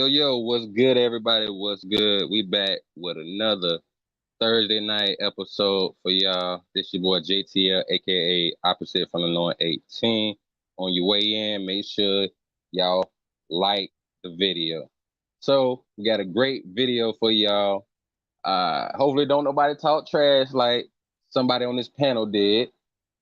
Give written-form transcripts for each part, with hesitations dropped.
Yo, what's good, everybody? What's good? We back with another Thursday night episode for y'all. This your boy JTL, aka Opposite from the North 18. On your way in, make sure y'all like the video. So we got a great video for y'all. Hopefully don't nobody talk trash like somebody on this panel did.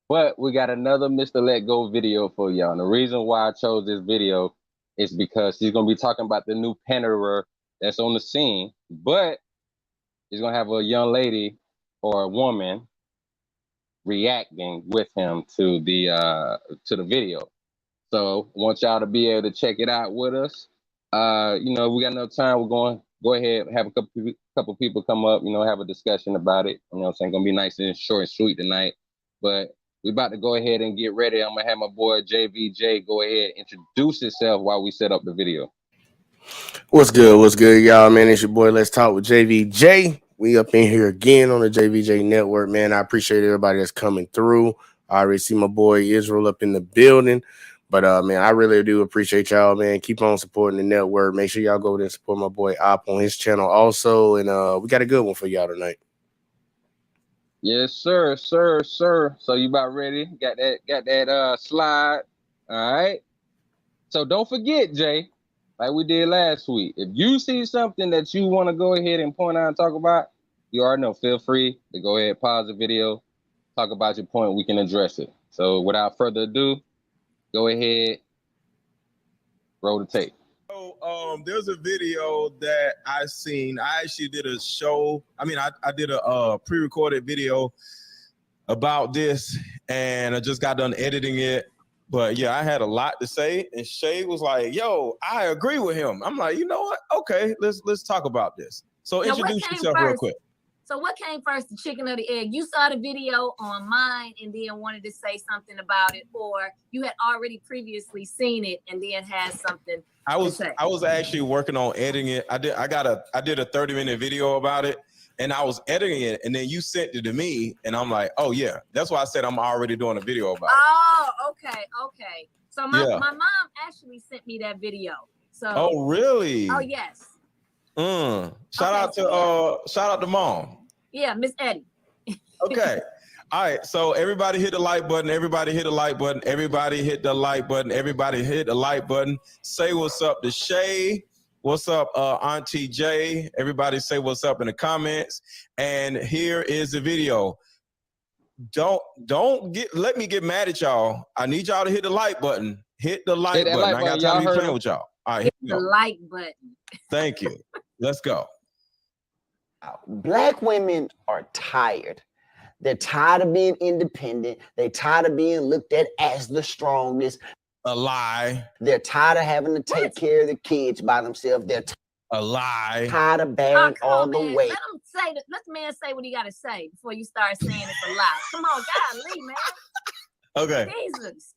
But we got another Mr. Let Go video for y'all. And the reason why I chose this video is because he's going to be talking about the new Panterer that's on the scene. But he's going to have a young lady or a woman reacting with him to the video. So I want y'all to be able to check it out with us. We got enough time. We're going to go ahead and have a couple people come up, have a discussion about it. You know what I'm saying? Going to be nice and short and sweet tonight. But we about to go ahead and get ready. I'm going to have my boy JVJ go ahead and introduce himself while we set up the video. What's good, y'all, man? It's your boy, Let's Talk with JVJ. We up in here again on the JVJ Network, man. I appreciate everybody that's coming through. I already see my boy Israel up in the building. But, man, I really do appreciate y'all, man. Keep on supporting the network. Make sure y'all go there and support my boy Op on his channel also. And we got a good one for y'all tonight. Yes, sir. So you about ready? Got that slide. All right. So don't forget, Jay, like we did last week. If you see something that you want to go ahead and point out and talk about, you already know, feel free to go ahead, pause the video, talk about your point, we can address it. So without further ado, go ahead, roll the tape. There's a video that I seen. I actually did a show. I did a pre-recorded video about this, and I just got done editing it. But yeah, I had a lot to say, and Shay was like, "Yo, I agree with him." I'm like, you know what? Okay, let's talk about this. So introduce yourself real quick. So what came first, the chicken or the egg? You saw the video on mine and then wanted to say something about it, or you had already previously seen it and then had something to say? I was actually working on editing it. I did a 30-minute video about it, and I was editing it, and then you sent it to me, and I'm like, oh yeah, that's why I said I'm already doing a video about it. Oh, okay. So my mom actually sent me that video. So oh really? Oh yes. Shout out to mom. Yeah, Miss Eddie. Okay. All right. So everybody hit the like button. Everybody hit the like button. Everybody hit the like button. Everybody hit the like button. Say what's up to Shay. What's up, Auntie J? Everybody say what's up in the comments. And here is the video. Let me get mad at y'all. I need y'all to hit the like button. Hit the like button. I got time to be playing with y'all. All right. Hit the like button. Thank you. Let's go. Black women are tired. They're tired of being independent. They're tired of being looked at as the strongest. A lie. They're tired of having to take care of the kids by themselves. They're a lie. Tired of bearing all the weight. Let the man say what he got to say before you start saying it's a lie. Come on, golly, man. Okay. Jesus.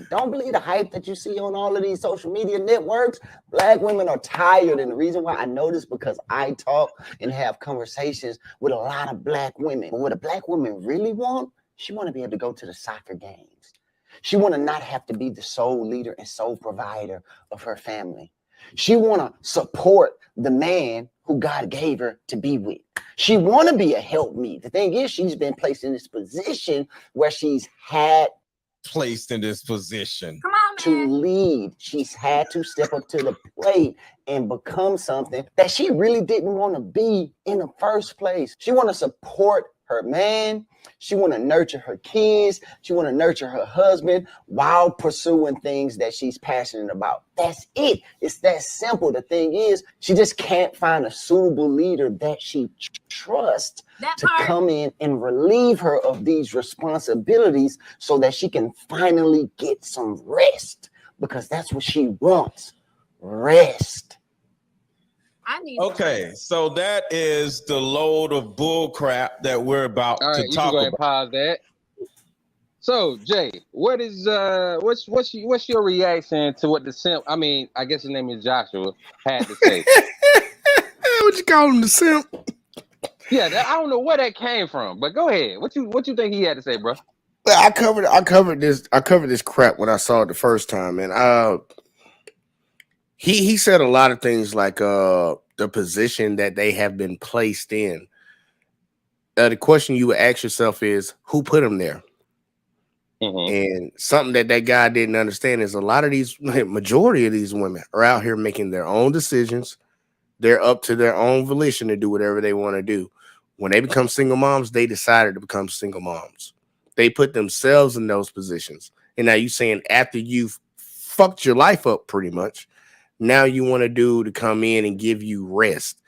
Don't believe the hype that you see on all of these social media networks. Black women are tired. And the reason why I know this because I talk and have conversations with a lot of black women. But what a black woman really want, she want to be able to go to the soccer games. She want to not have to be the sole leader and sole provider of her family. She want to support the man who God gave her to be with. She want to be a helpmeet. The thing is, she's been placed in this position where she's had Placed in this position. Come on, to man. lead. She's had to step up to the plate and become something that she really didn't want to be in the first place. She want to support her man. She want to nurture her kids. She want to nurture her husband while pursuing things that she's passionate about. That's it. It's that simple. The thing is, she just can't find a suitable leader that she trusts That to part. come in and relieve her of these responsibilities so that she can finally get some rest, because that's what she wants. Rest. I need. Okay, so that is the load of bull crap that we're about All right, to you can talk go ahead and about. pause that. So, Jay, what is what's your reaction to what the simp? I mean, I guess his name is Joshua. Had to say. What you call him, the simp? Yeah, I don't know where that came from, but go ahead. What you think he had to say, bro? Well, I covered this crap when I saw it the first time, and he said a lot of things like the position that they have been placed in. The question you would ask yourself is, who put him there? Mm-hmm. And something that guy didn't understand is a lot of these, majority of these women are out here making their own decisions. They're up to their own volition to do whatever they want to do. When they become single moms, they decided to become single moms. They put themselves in those positions. And now you saying after you've fucked your life up pretty much, now you want a dude to come in and give you rest.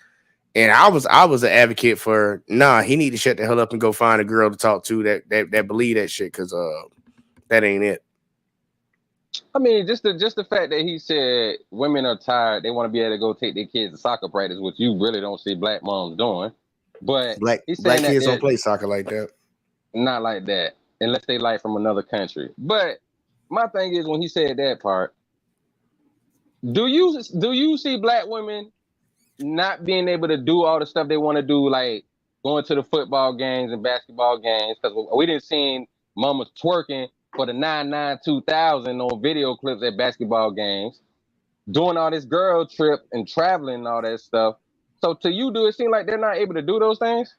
And I was an advocate for, he need to shut the hell up and go find a girl to talk to that believe that shit, because that ain't it. I mean, just the fact that he said women are tired, they want to be able to go take their kids to soccer practice, which you really don't see black moms doing. But Black he's saying that kids don't play soccer like that. Not like that, unless they like from another country. But my thing is, when he said that part, do you see black women not being able to do all the stuff they want to do, like going to the football games and basketball games? Because we didn't see mamas twerking for the 9/9/2000 on video clips at basketball games, doing all this girl trip and traveling and all that stuff. So to you, do it seem like they're not able to do those things?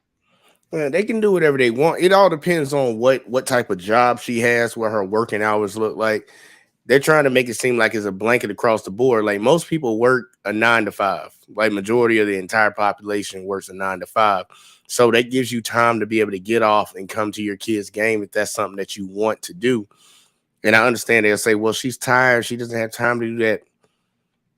Yeah, they can do whatever they want. It all depends on what type of job she has, what her working hours look like. They're trying to make it seem like it's a blanket across the board. Like most people work a 9 to 5. Like majority of the entire population works a 9 to 5. So that gives you time to be able to get off and come to your kid's game if that's something that you want to do. And I understand they'll say, well, she's tired. She doesn't have time to do that.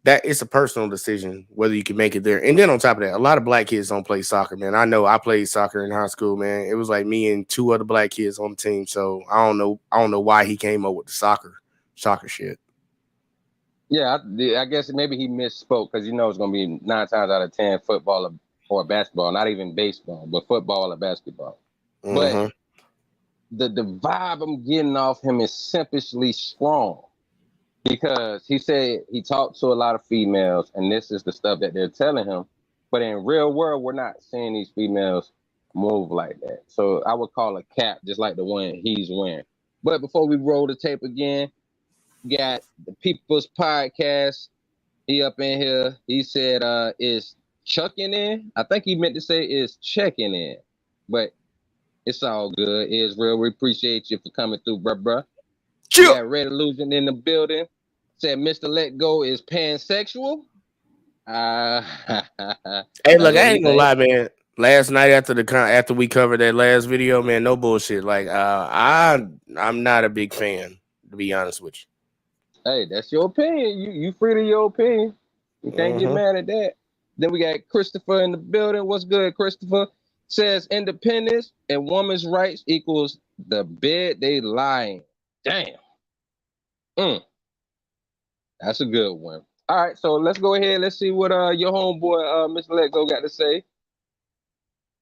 That it's a personal decision whether you can make it there. And then on top of that, a lot of black kids don't play soccer, man. I know I played soccer in high school, man. It was like me and 2 other black kids on the team. So I don't know why he came up with the soccer shit. Yeah, I guess maybe he misspoke, because it's going to be 9 times out of 10 football or basketball, not even baseball, but football or basketball. Mm-hmm. But the vibe I'm getting off him is simply strong, because he said he talked to a lot of females, and this is the stuff that they're telling him. But in real world, we're not seeing these females move like that. So I would call a cap, just like the one he's wearing. But before we roll the tape again, got the People's Podcast. He up in here. He said, is chucking in? I think he meant to say is checking in. But it's all good. It's real. We appreciate you for coming through, bruh. Chill. Got Red Illusion in the building. Said Mr. Let Go is pansexual. Hey, look, I ain't gonna lie, man. Last night after we covered that last video, man, no bullshit. Like I'm not a big fan, to be honest with you. Hey, that's your opinion. You free to your opinion. You can't get mad at that. Then we got Christopher in the building. What's good, Christopher? Says independence and women's rights equals the bed they lie in. Damn. That's a good one. All right, so let's go ahead. Let's see what your homeboy, Mr. Let Go, got to say.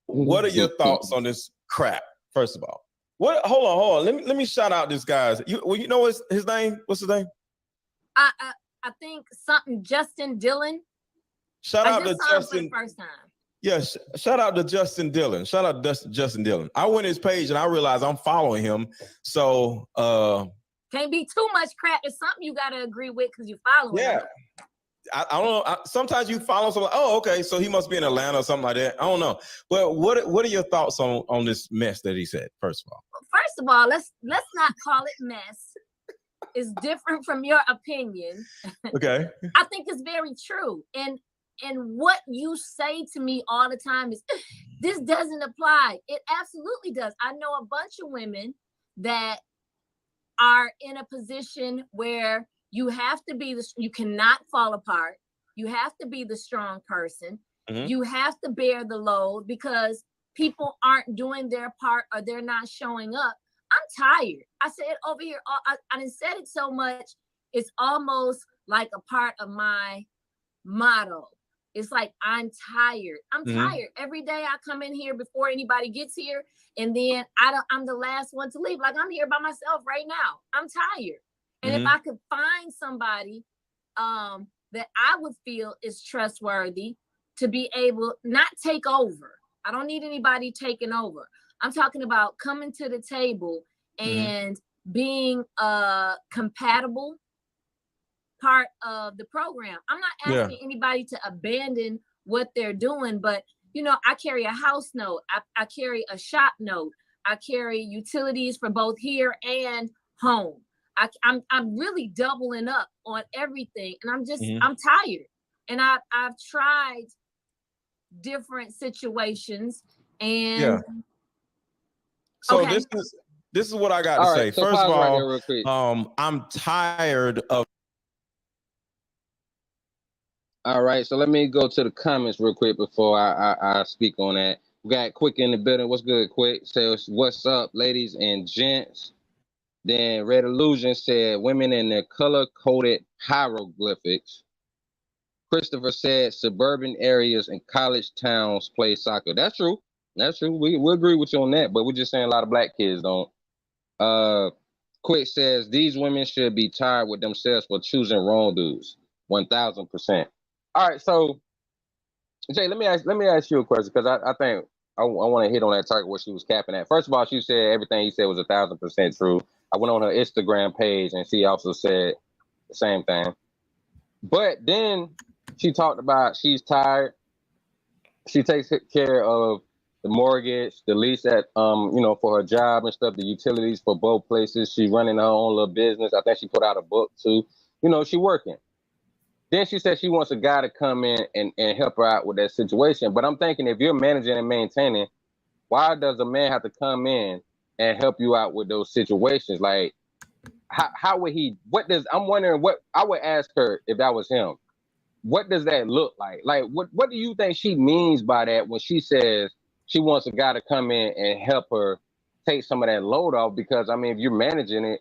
What are your thoughts on this crap? First of all, hold on. Let me shout out this guy's. You know his name? What's his name? I think something Justin Dillon. Shout out to Justin. For the first time. Yes, shout out to Justin Dillon. Shout out to Justin Dillon. I went his page and I realized I'm following him. So Can't be too much crap. It's something you gotta agree with because you following. Yeah. them. I don't know. Sometimes you follow someone. Oh, okay. So he must be in Atlanta or something like that. I don't know. But what are your thoughts on this mess that he said? First of all, let's not call it mess. It's different from your opinion. Okay. I think it's very true. And what you say to me all the time is, this doesn't apply. It absolutely does. I know a bunch of women that are in a position where you have to be you cannot fall apart. You have to be the strong person. Mhm. You have to bear the load because people aren't doing their part or they're not showing up. I'm tired. I said it over here. I done said it so much. It's almost like a part of my motto. It's like, I'm tired. I'm tired. Every day I come in here before anybody gets here, and then I'm the last one to leave. Like, I'm here by myself right now. I'm tired. And if I could find somebody that I would feel is trustworthy to be able not take over. I don't need anybody taking over. I'm talking about coming to the table and being a compatible part of the program. I'm not asking anybody to abandon what they're doing, but I carry a house note. I carry a shop note. I carry utilities for both here and home. I'm really doubling up on everything, and I'm tired. And I've tried different situations, and so this is what I got to say. So First of pause right all, there real quick. I'm tired of. All right, so let me go to the comments real quick before I speak on that. We got Quick in the building. What's good, Quick? Says, what's up, ladies and gents? Then Red Illusion said, women in their color-coded hieroglyphics. Christopher said, suburban areas and college towns play soccer. That's true. That's true. We agree with you on that, but we're just saying a lot of black kids don't. Quick says, these women should be tired with themselves for choosing wrong dudes. 1,000%. All right, so Jay, let me ask you a question, because I think I want to hit on that target where she was capping at. First of all, she said everything he said was 1,000% true. I went on her Instagram page and she also said the same thing. But then she talked about she's tired. She takes care of the mortgage, the lease at for her job and stuff, the utilities for both places. She's running her own little business. I think she put out a book too. She working. Then she said she wants a guy to come in and help her out with that situation. But I'm thinking, if you're managing and maintaining, why does a man have to come in and help you out with those situations? Like, how would he, I'm wondering what I would ask her if that was him. What does that look like? Like, what do you think she means by that when she says she wants a guy to come in and help her take some of that load off? Because, I mean, if you're managing it,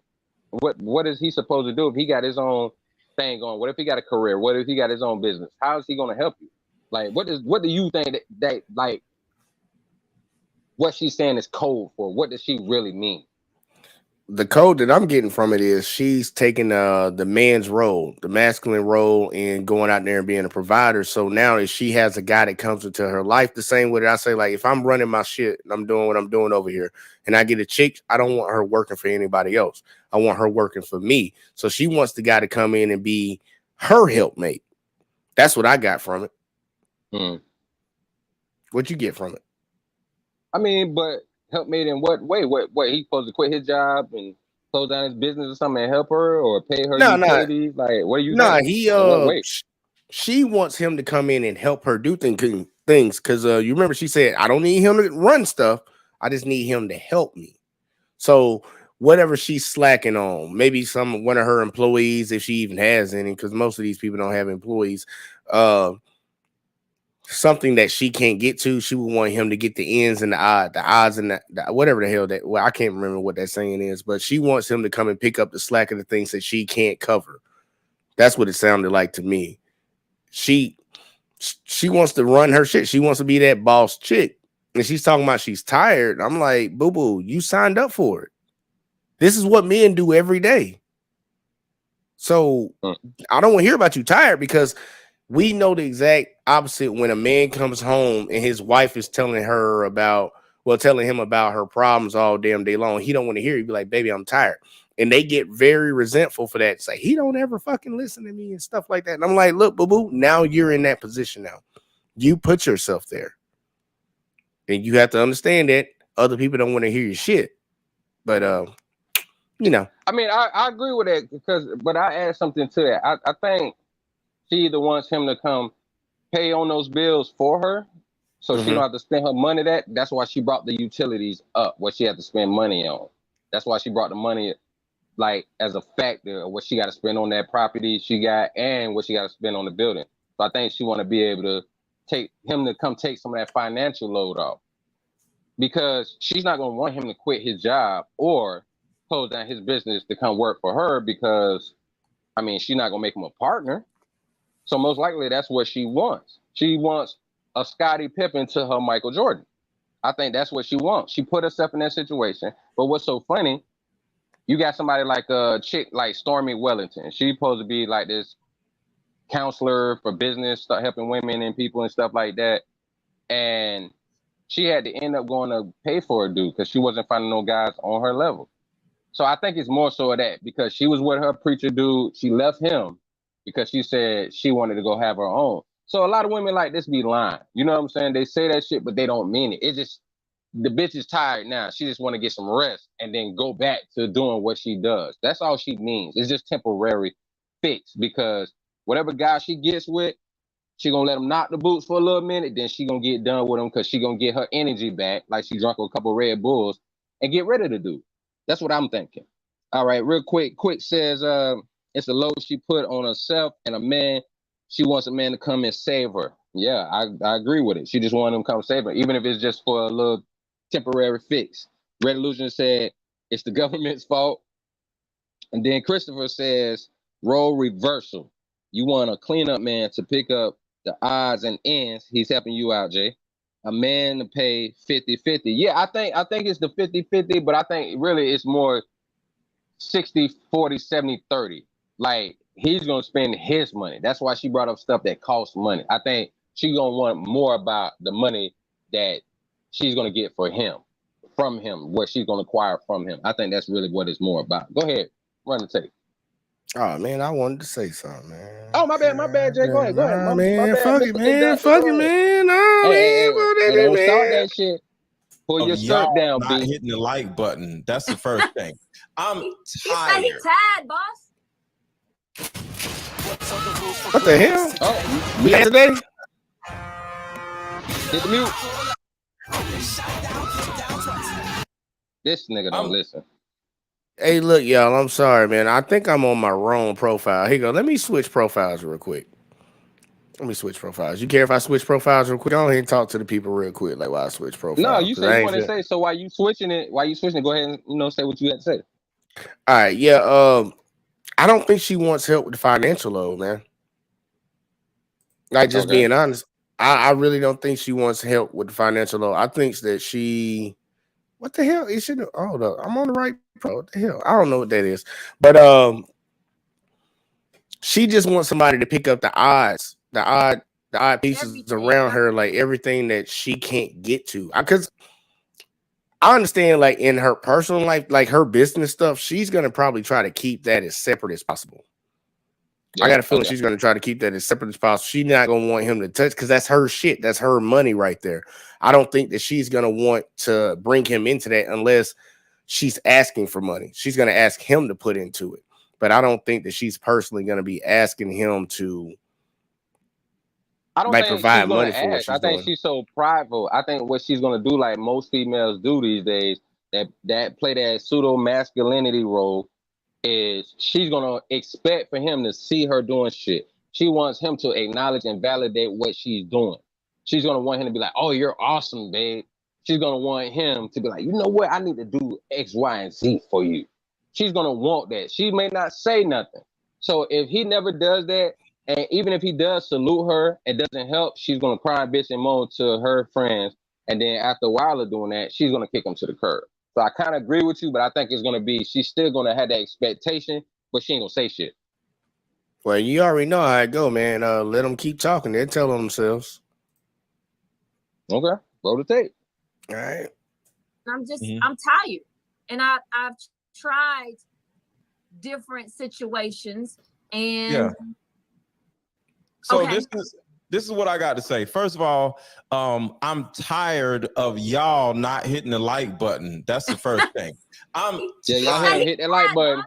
what is he supposed to do if he got his own thing going? What if he got a career? What if he got his own business? How is he going to help you? Like, what do you think that like what she's saying is code for? What does she really mean? The code that I'm getting from it is she's taking the man's role, the masculine role, and going out there and being a provider. So now if she has a guy that comes into her life, the same way that I say, like, if I'm running my shit and I'm doing what I'm doing over here and I get a chick, I don't want her working for anybody else. I want her working for me. So she wants the guy to come in and be her helpmate. That's what I got from it. What'd you get from it? I mean, but helpmate in what way? What he supposed to quit his job and close down his business or something and help her or pay her utilities? Like, what do you think? She wants him to come in and help her do things because you remember she said, I don't need him to run stuff. I just need him to help me. So whatever she's slacking on, maybe one of her employees, if she even has any, because most of these people don't have employees, something that she can't get to, she would want him to get the ends and the odds and the whatever the hell that. Well, I can't remember what that saying is, but she wants him to come and pick up the slack of the things that she can't cover. That's what it sounded like to me. She wants to run her shit. She wants to be that boss chick, and she's talking about she's tired. I'm like, boo boo, you signed up for it. This is what men do every day. So I don't want to hear about you tired, because we know the exact opposite when a man comes home and his wife is telling him about her problems all damn day long. He don't want to hear. He'd be like, baby, I'm tired. And they get very resentful for that. Say, he don't ever fucking listen to me and stuff like that. And I'm like, look, boo-boo, now you're in that position now. You put yourself there. And you have to understand that other people don't want to hear your shit. But you know. I mean, I agree with that but I add something to that. I think she either wants him to come pay on those bills for her, so she don't have to spend her money. That's why she brought the utilities up, what she had to spend money on. That's why she brought the money like as a factor of what she got to spend on that property she got and what she got to spend on the building. So I think she want to be able to take him to come take some of that financial load off, because she's not going to want him to quit his job or close down his business to come work for her, because I mean, she's not going to make him a partner. So most likely that's what she wants. She wants a Scottie Pippen to her Michael Jordan. I think that's what she wants. She put herself in that situation. But what's so funny, you got somebody like a chick like Stormy Wellington. She's supposed to be like this counselor for business, start helping women and people and stuff like that. And she had to end up going to pay for a dude because she wasn't finding no guys on her level. So I think it's more so of that, because she was with her preacher dude. She left him because she said she wanted to go have her own. So a lot of women like this be lying. You know what I'm saying? They say that shit, but they don't mean it. It's just, the bitch is tired now. She just want to get some rest and then go back to doing what she does. That's all she means. It's just temporary fix, because whatever guy she gets with, she gonna let him knock the boots for a little minute, then she gonna get done with him because she gonna get her energy back, like she drunk a couple Red Bulls, and get rid of the dude. That's what I'm thinking. All right, real quick. Quick says it's a load she put on herself and a man. She wants a man to come and save her. Yeah, I agree with it. She just wanted him to come save her, even if it's just for a little temporary fix. Red Illusion said it's the government's fault. And then Christopher says role reversal. You want a cleanup man to pick up the odds and ends. He's helping you out, Jay. A man to pay 50-50. Yeah, I think it's the 50-50, but I think really it's more 60-40, 70-30. Like, he's gonna spend his money. That's why she brought up stuff that costs money. I think she's gonna want more about the money that she's gonna get for him, from him, what she's gonna acquire from him. I think that's really what it's more about. Go ahead, run the tape. Oh man, I wanted to say something, man. Oh, my bad, Jay. Go ahead. Nah, My man, bad, fuck Mr. it, Big man. Dog. Fuck it, man. Nah, Hey, man. don't start Man. that shit. Pull your shirt Y'all down, not B. hitting the like button. That's the first thing. I'm He said he tired. tired, boss. What the hell? Oh, We had today? hit the mute. This nigga don't listen. Hey, look, y'all. I'm sorry, man. I think I'm on my wrong profile. Here you go. Let me switch profiles real quick. Let me switch profiles. You care if I switch profiles real quick? Go ahead and talk to the people real quick, like while I switch profiles. No, you say you want to say. So while you switching it, go ahead and say what you had to say. All right, yeah. I don't think she wants help with the financial load, man. Like, just being honest, I really don't think she wants help with the financial load. I think that she, what the hell? It should. Hold up, I'm on the right pro. What the hell? I don't know what that is, but she just wants somebody to pick up the odds, the odd pieces around her, like everything that she can't get to. Because I understand, like in her personal life, like her business stuff, she's gonna probably try to keep that as separate as possible. Yeah, I got a feeling she's gonna try to keep that as separate as possible. She's not gonna want him to touch, because that's her shit. That's her money right there. I don't think that she's gonna want to bring him into that unless she's asking for money. She's gonna ask him to put into it. But I don't think that she's personally gonna be asking him to provide money for what she's doing. I think she's so prideful. I think what she's gonna do, like most females do these days, that play that pseudo masculinity role, is she's gonna expect for him to see her doing shit. She wants him to acknowledge and validate what she's doing. She's gonna want him to be like, "Oh, you're awesome, babe." She's gonna want him to be like, "You know what? I need to do X, Y, and Z for you." She's gonna want that. She may not say nothing. So if he never does that, and even if he does salute her and doesn't help, she's gonna cry, bitch, and moan to her friends. And then after a while of doing that, she's gonna kick him to the curb. So I kind of agree with you, but I think it's gonna be, she's still gonna have that expectation, but she ain't gonna say shit. Well, you already know how it go, man. Let them keep talking. They're telling themselves. Okay, roll the tape. All right. I'm tired, and I've tried different situations. And Yeah. So Okay. this is what I got to say. First of all, I'm tired of y'all not hitting the like button. That's the first thing. Yeah, y'all haven't hit that like button.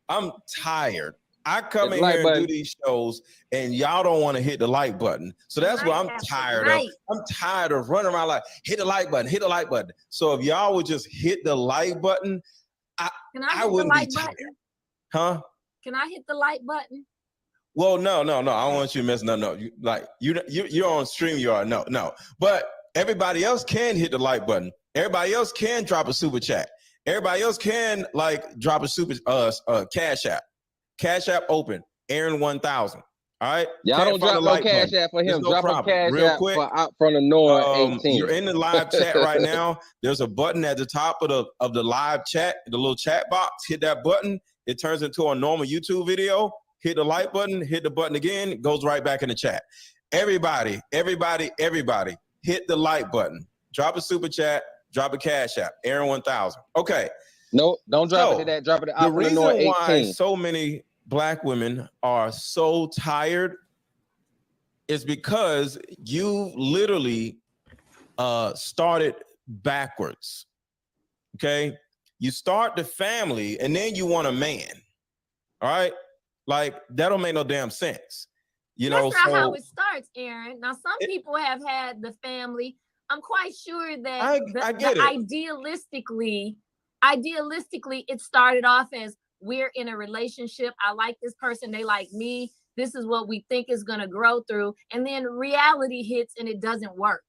I'm tired. I come Hit in the like here and button. do these shows, and y'all don't want to hit the like button. So that's what I'm tired of. I'm tired of running around like, hit the like button, hit the like button. So if y'all would just hit the like button, I wouldn't be tired. Huh? Can I hit the like button? Well, no. I don't want you to mess up. No, you're on StreamYard. No. But everybody else can hit the like button. Everybody else can drop a super chat. Everybody else can drop a super Cash App. Cash App open. Aaron 1000. All right. Y'all don't drop no Cash App for him. Drop a Cash App for out from the North 18. You're in the live chat right now. There's a button at the top of the live chat, the little chat box. Hit that button. It turns into a normal YouTube video. Hit the like button. Hit the button again. It goes right back in the chat. Everybody, hit the like button. Drop a super chat. Drop a Cash App. Aaron 1000. Okay. No, don't drop it to that. Drop it out from the North 18. The reason why so many Black women are so tired is because you literally started backwards. Okay, you start the family and then you want a man. All right, like that don't make no damn sense. That's not how it starts, Aaron. Now, some people have had the family. I'm quite sure that I get it. Idealistically, it started off as, we're in a relationship. I like this person. They like me. This is what we think is going to grow through. And then reality hits and it doesn't work.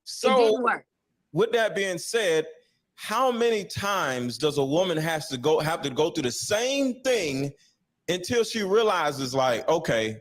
So, it didn't work. With that being said, how many times does a woman have to go through the same thing until she realizes, like, okay,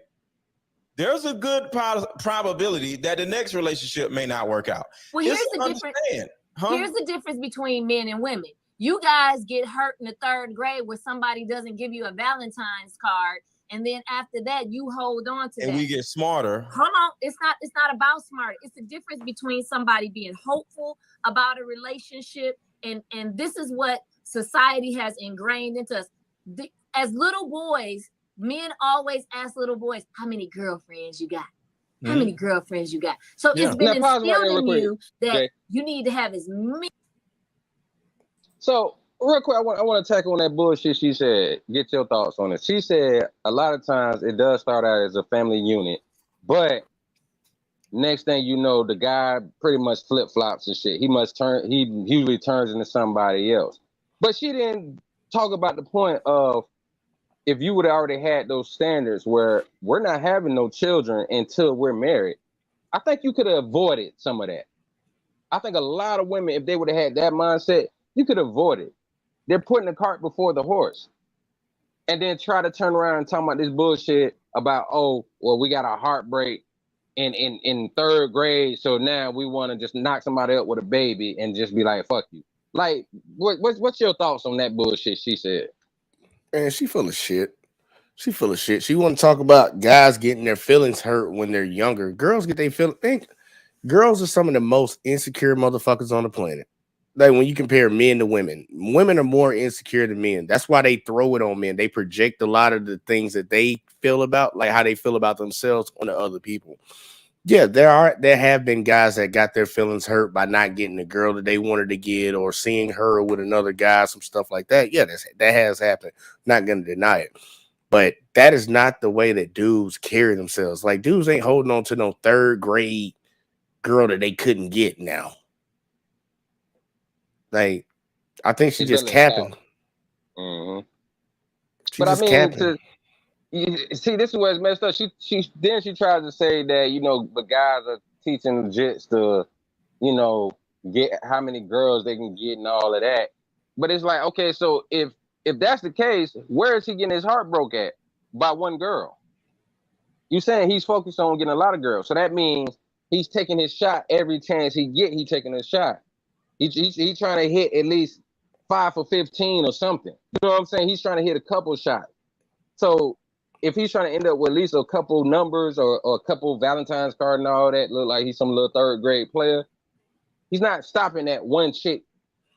there's a good probability that the next relationship may not work out? Well, here's the difference between men and women. You guys get hurt in the 3rd grade where somebody doesn't give you a Valentine's card, and then after that you hold on to that. And we get smarter. Hold on, it's not about smart. It's the difference between somebody being hopeful about a relationship, and this is what society has ingrained into us. As little boys, men always ask little boys, how many girlfriends you got? How many girlfriends you got? So it's been instilled in you that you need to have as many. So real quick, I want to tackle on that bullshit she said. Get your thoughts on it. She said a lot of times it does start out as a family unit, but next thing you know, the guy pretty much flip-flops and shit. He usually turns into somebody else. But she didn't talk about the point of, if you would have already had those standards where we're not having no children until we're married, I think you could have avoided some of that. I think a lot of women, if they would have had that mindset, you could avoid it. They're putting the cart before the horse. And then try to turn around and talk about this bullshit about, oh, well, we got a heartbreak in 3rd grade, so now we want to just knock somebody up with a baby and just be like, fuck you. Like, what's your thoughts on that bullshit she said? Man, she full of shit. She full of shit. She want to talk about guys getting their feelings hurt when they're younger. Girls get their feelings. Girls are some of the most insecure motherfuckers on the planet. Like, when you compare men to women are more insecure than men. That's why they throw it on men. They project a lot of the things that they feel about, like how they feel about themselves, onto other people. Yeah, there have been guys that got their feelings hurt by not getting the girl that they wanted to get, or seeing her with another guy, some stuff like that. Yeah, that has happened. Not gonna deny it. But that is not the way that dudes carry themselves. Like, dudes ain't holding on to no 3rd grade girl that they couldn't get now. Like, I think she's just capping. Mm-hmm. But I mean, capping. See, this is where it's messed up. She tries to say that, the guys are teaching jits to, get how many girls they can get and all of that. But it's like, okay, so if that's the case, where is he getting his heart broke at? By one girl. You saying he's focused on getting a lot of girls. So that means he's taking his shot every chance he get. He's taking a shot. He's trying to hit at least 5 for 15 or something. You know what I'm saying? He's trying to hit a couple shots. So if he's trying to end up with at least a couple numbers or a couple Valentine's card and all that, look like he's some little 3rd grade player, he's not stopping that one chick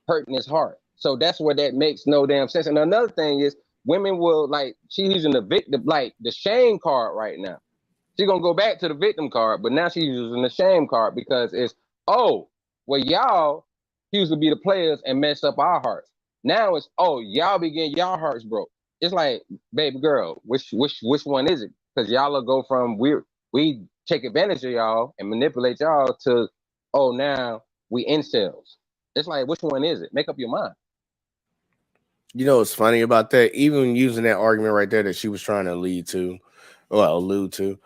hurting his heart. So that's where that makes no damn sense. And another thing is, women will like she's using the victim, like the shame card right now. She's gonna go back to the victim card, but now she's using the shame card because it's y'all used to be the players and messed up our hearts. Now it's y'all be getting y'all hearts broke. It's like, baby girl, which one is it? Because y'all will go from we take advantage of y'all and manipulate y'all to now we incels. It's like, which one is it? Make up your mind. You know what's funny about that? Even using that argument right there that she was trying to allude to,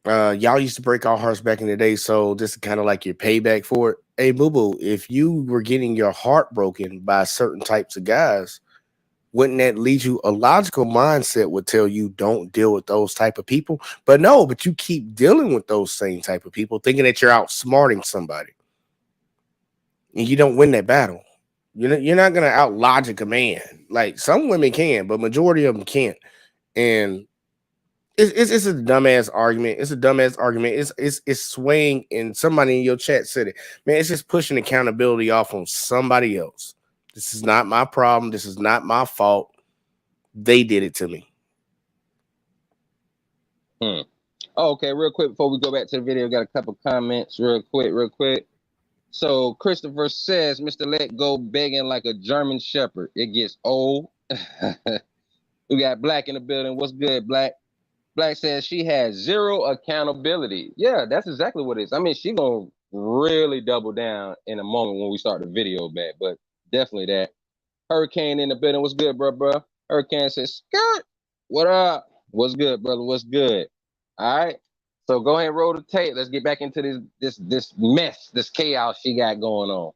y'all used to break our hearts back in the day, so this is kind of like your payback for it. Hey, boo boo, if you were getting your heart broken by certain types of guys, wouldn't that lead you? A logical mindset would tell you don't deal with those type of people, but you keep dealing with those same type of people, thinking that you're outsmarting somebody, and you don't win that battle. You're not gonna out logic a man. Like some women can, but majority of them can't. And it's a dumbass argument. It's a dumbass argument. It's swaying, and somebody in your chat said it. Man, it's just pushing accountability off on somebody else. This is not my problem. This is not my fault. They did it to me. Okay, real quick before we go back to the video, got a couple comments real quick. So Christopher says, Mr. Let Go begging like a German Shepherd. It gets old. We got Black in the building. What's good, Black? Black says she has zero accountability. Yeah, that's exactly what it is. I mean, she gonna really double down in a moment when we start the video back, but definitely that. Hurricane in the building. What's good, bro? Hurricane says, Skirt. What up? What's good, brother? What's good? All right. So go ahead and roll the tape. Let's get back into this mess, this chaos she got going on.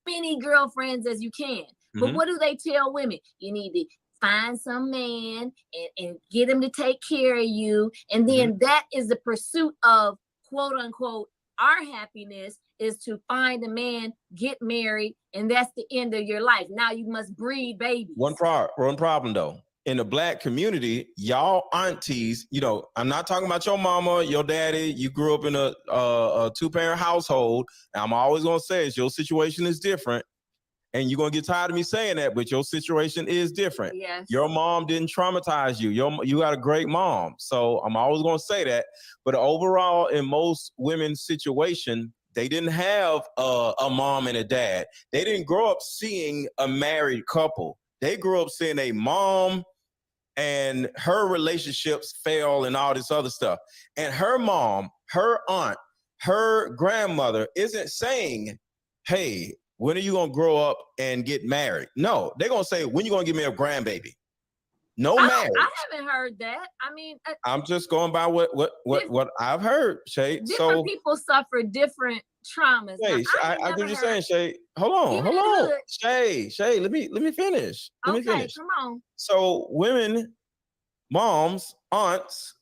Many girlfriends as you can. But what do they tell women? You need to find some man and get him to take care of you. And then that is the pursuit of, quote unquote, our happiness is to find a man, get married, and that's the end of your life. Now you must breed babies. One problem though. In the Black community, y'all aunties, I'm not talking about your mama, your daddy. You grew up in a two-parent household. And I'm always going to say is your situation is different. And you're going to get tired of me saying that, but your situation is different. Yes. Your mom didn't traumatize you. You got a great mom. So I'm always going to say that. But overall, in most women's situation, they didn't have a mom and a dad. They didn't grow up seeing a married couple. They grew up seeing a mom and her relationships fail and all this other stuff. And her mom, her aunt, her grandmother isn't saying, hey, when are you going to grow up and get married? No, they're going to say, when you going to give me a grandbaby? No marriage. I haven't heard that. I mean, I'm just going by what I've heard, Shay. Different people suffer different traumas. Shay, I get what you're saying, Shay. Hold on. Shay, let me finish. Let me finish. Come on. So women, moms, aunts,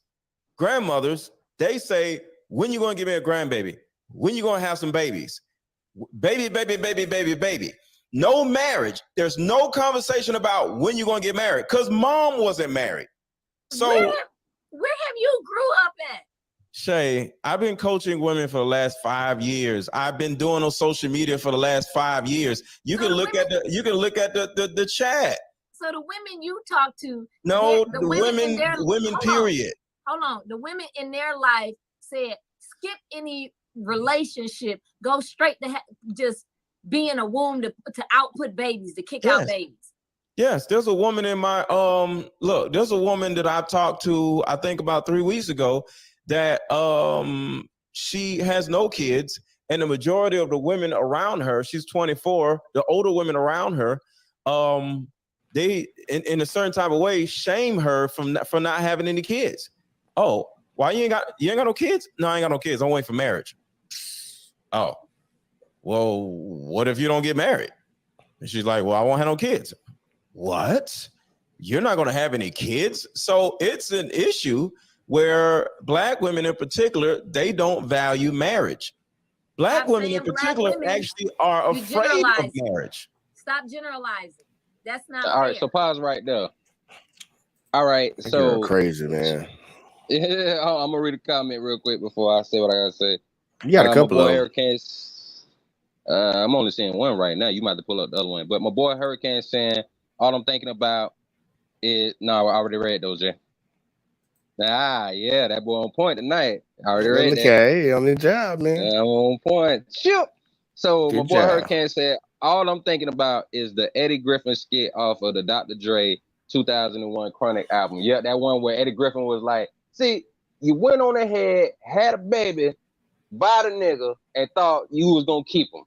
grandmothers, they say, when you going to give me a grandbaby? When you going to have some babies? Baby. No marriage. There's no conversation about when you're going to get married because mom wasn't married. So where have you grew up at? Shay, I've been coaching women for the last 5 years. I've been doing on social media for the last 5 years. You can look at the chat. So the women you talk to, no, the women period. Hold on. The women in their life said, skip any relationship, go straight to just be in a womb to output babies, to kick out babies. Yes, there's a woman in my there's a woman that I talked to, I think about 3 weeks ago, that she has no kids, and the majority of the women around her, she's 24, the older women around her, they in a certain type of way shame her for not having any kids. Oh, why you ain't got no kids? No, I ain't got no kids. I'm waiting for marriage. Oh, well, what if you don't get married? And she's like, well, I won't have no kids. What? You're not going to have any kids? So it's an issue where Black women in particular, they don't value marriage. Black women in particular actually are afraid of marriage. Stop generalizing. That's not all right. So pause right there. All right. So you're crazy, man. Yeah, I'm gonna read a comment real quick before I say what I gotta say. You got a couple of Hurricanes. I'm only seeing one right now. You might have to pull up the other one. But my boy Hurricane saying, all I'm thinking about No, I already read those, Jay. Yeah, that boy on point tonight. I already Well, read look that. at on the job, man. I'm on point. Shoot. So my Good boy job. Hurricane said, all I'm thinking about is the Eddie Griffin skit off of the Dr. Dre 2001 Chronic album. Yeah, that one where Eddie Griffin was like, see, you went on ahead, had a baby, by the nigga, and thought you was gonna keep him.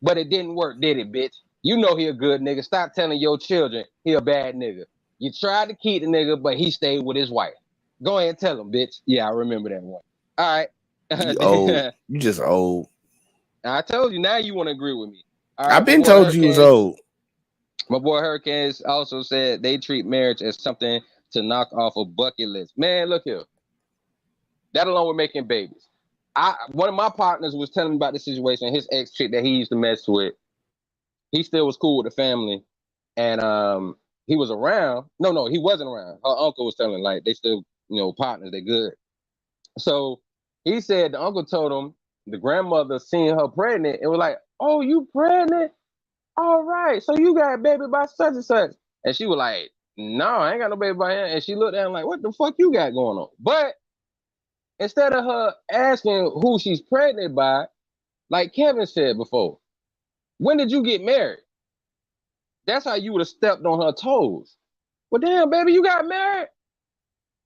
But it didn't work, did it, bitch? You know he a good nigga. Stop telling your children he a bad nigga. You tried to keep the nigga, but he stayed with his wife. Go ahead and tell him, bitch. Yeah, I remember that one. All right. You old. You just old. I told you, now you want to agree with me. All right, I've been told you was old. My boy Hurricanes also said they treat marriage as something to knock off a bucket list. Man, look here. That alone with making babies. One of my partners was telling me about the situation. His ex chick that he used to mess with, he still was cool with the family, and he was around. No, he wasn't around. Her uncle was telling like they still, partners. They good. So he said the uncle told him the grandmother seen her pregnant and was like, "Oh, you pregnant? All right. So you got a baby by such and such." And she was like, "No, I ain't got no baby by him." And she looked at him like, "What the fuck you got going on?" But instead of her asking who she's pregnant by, like Kevin said before, when did you get married? That's how you would have stepped on her toes. Well, damn, baby, you got married?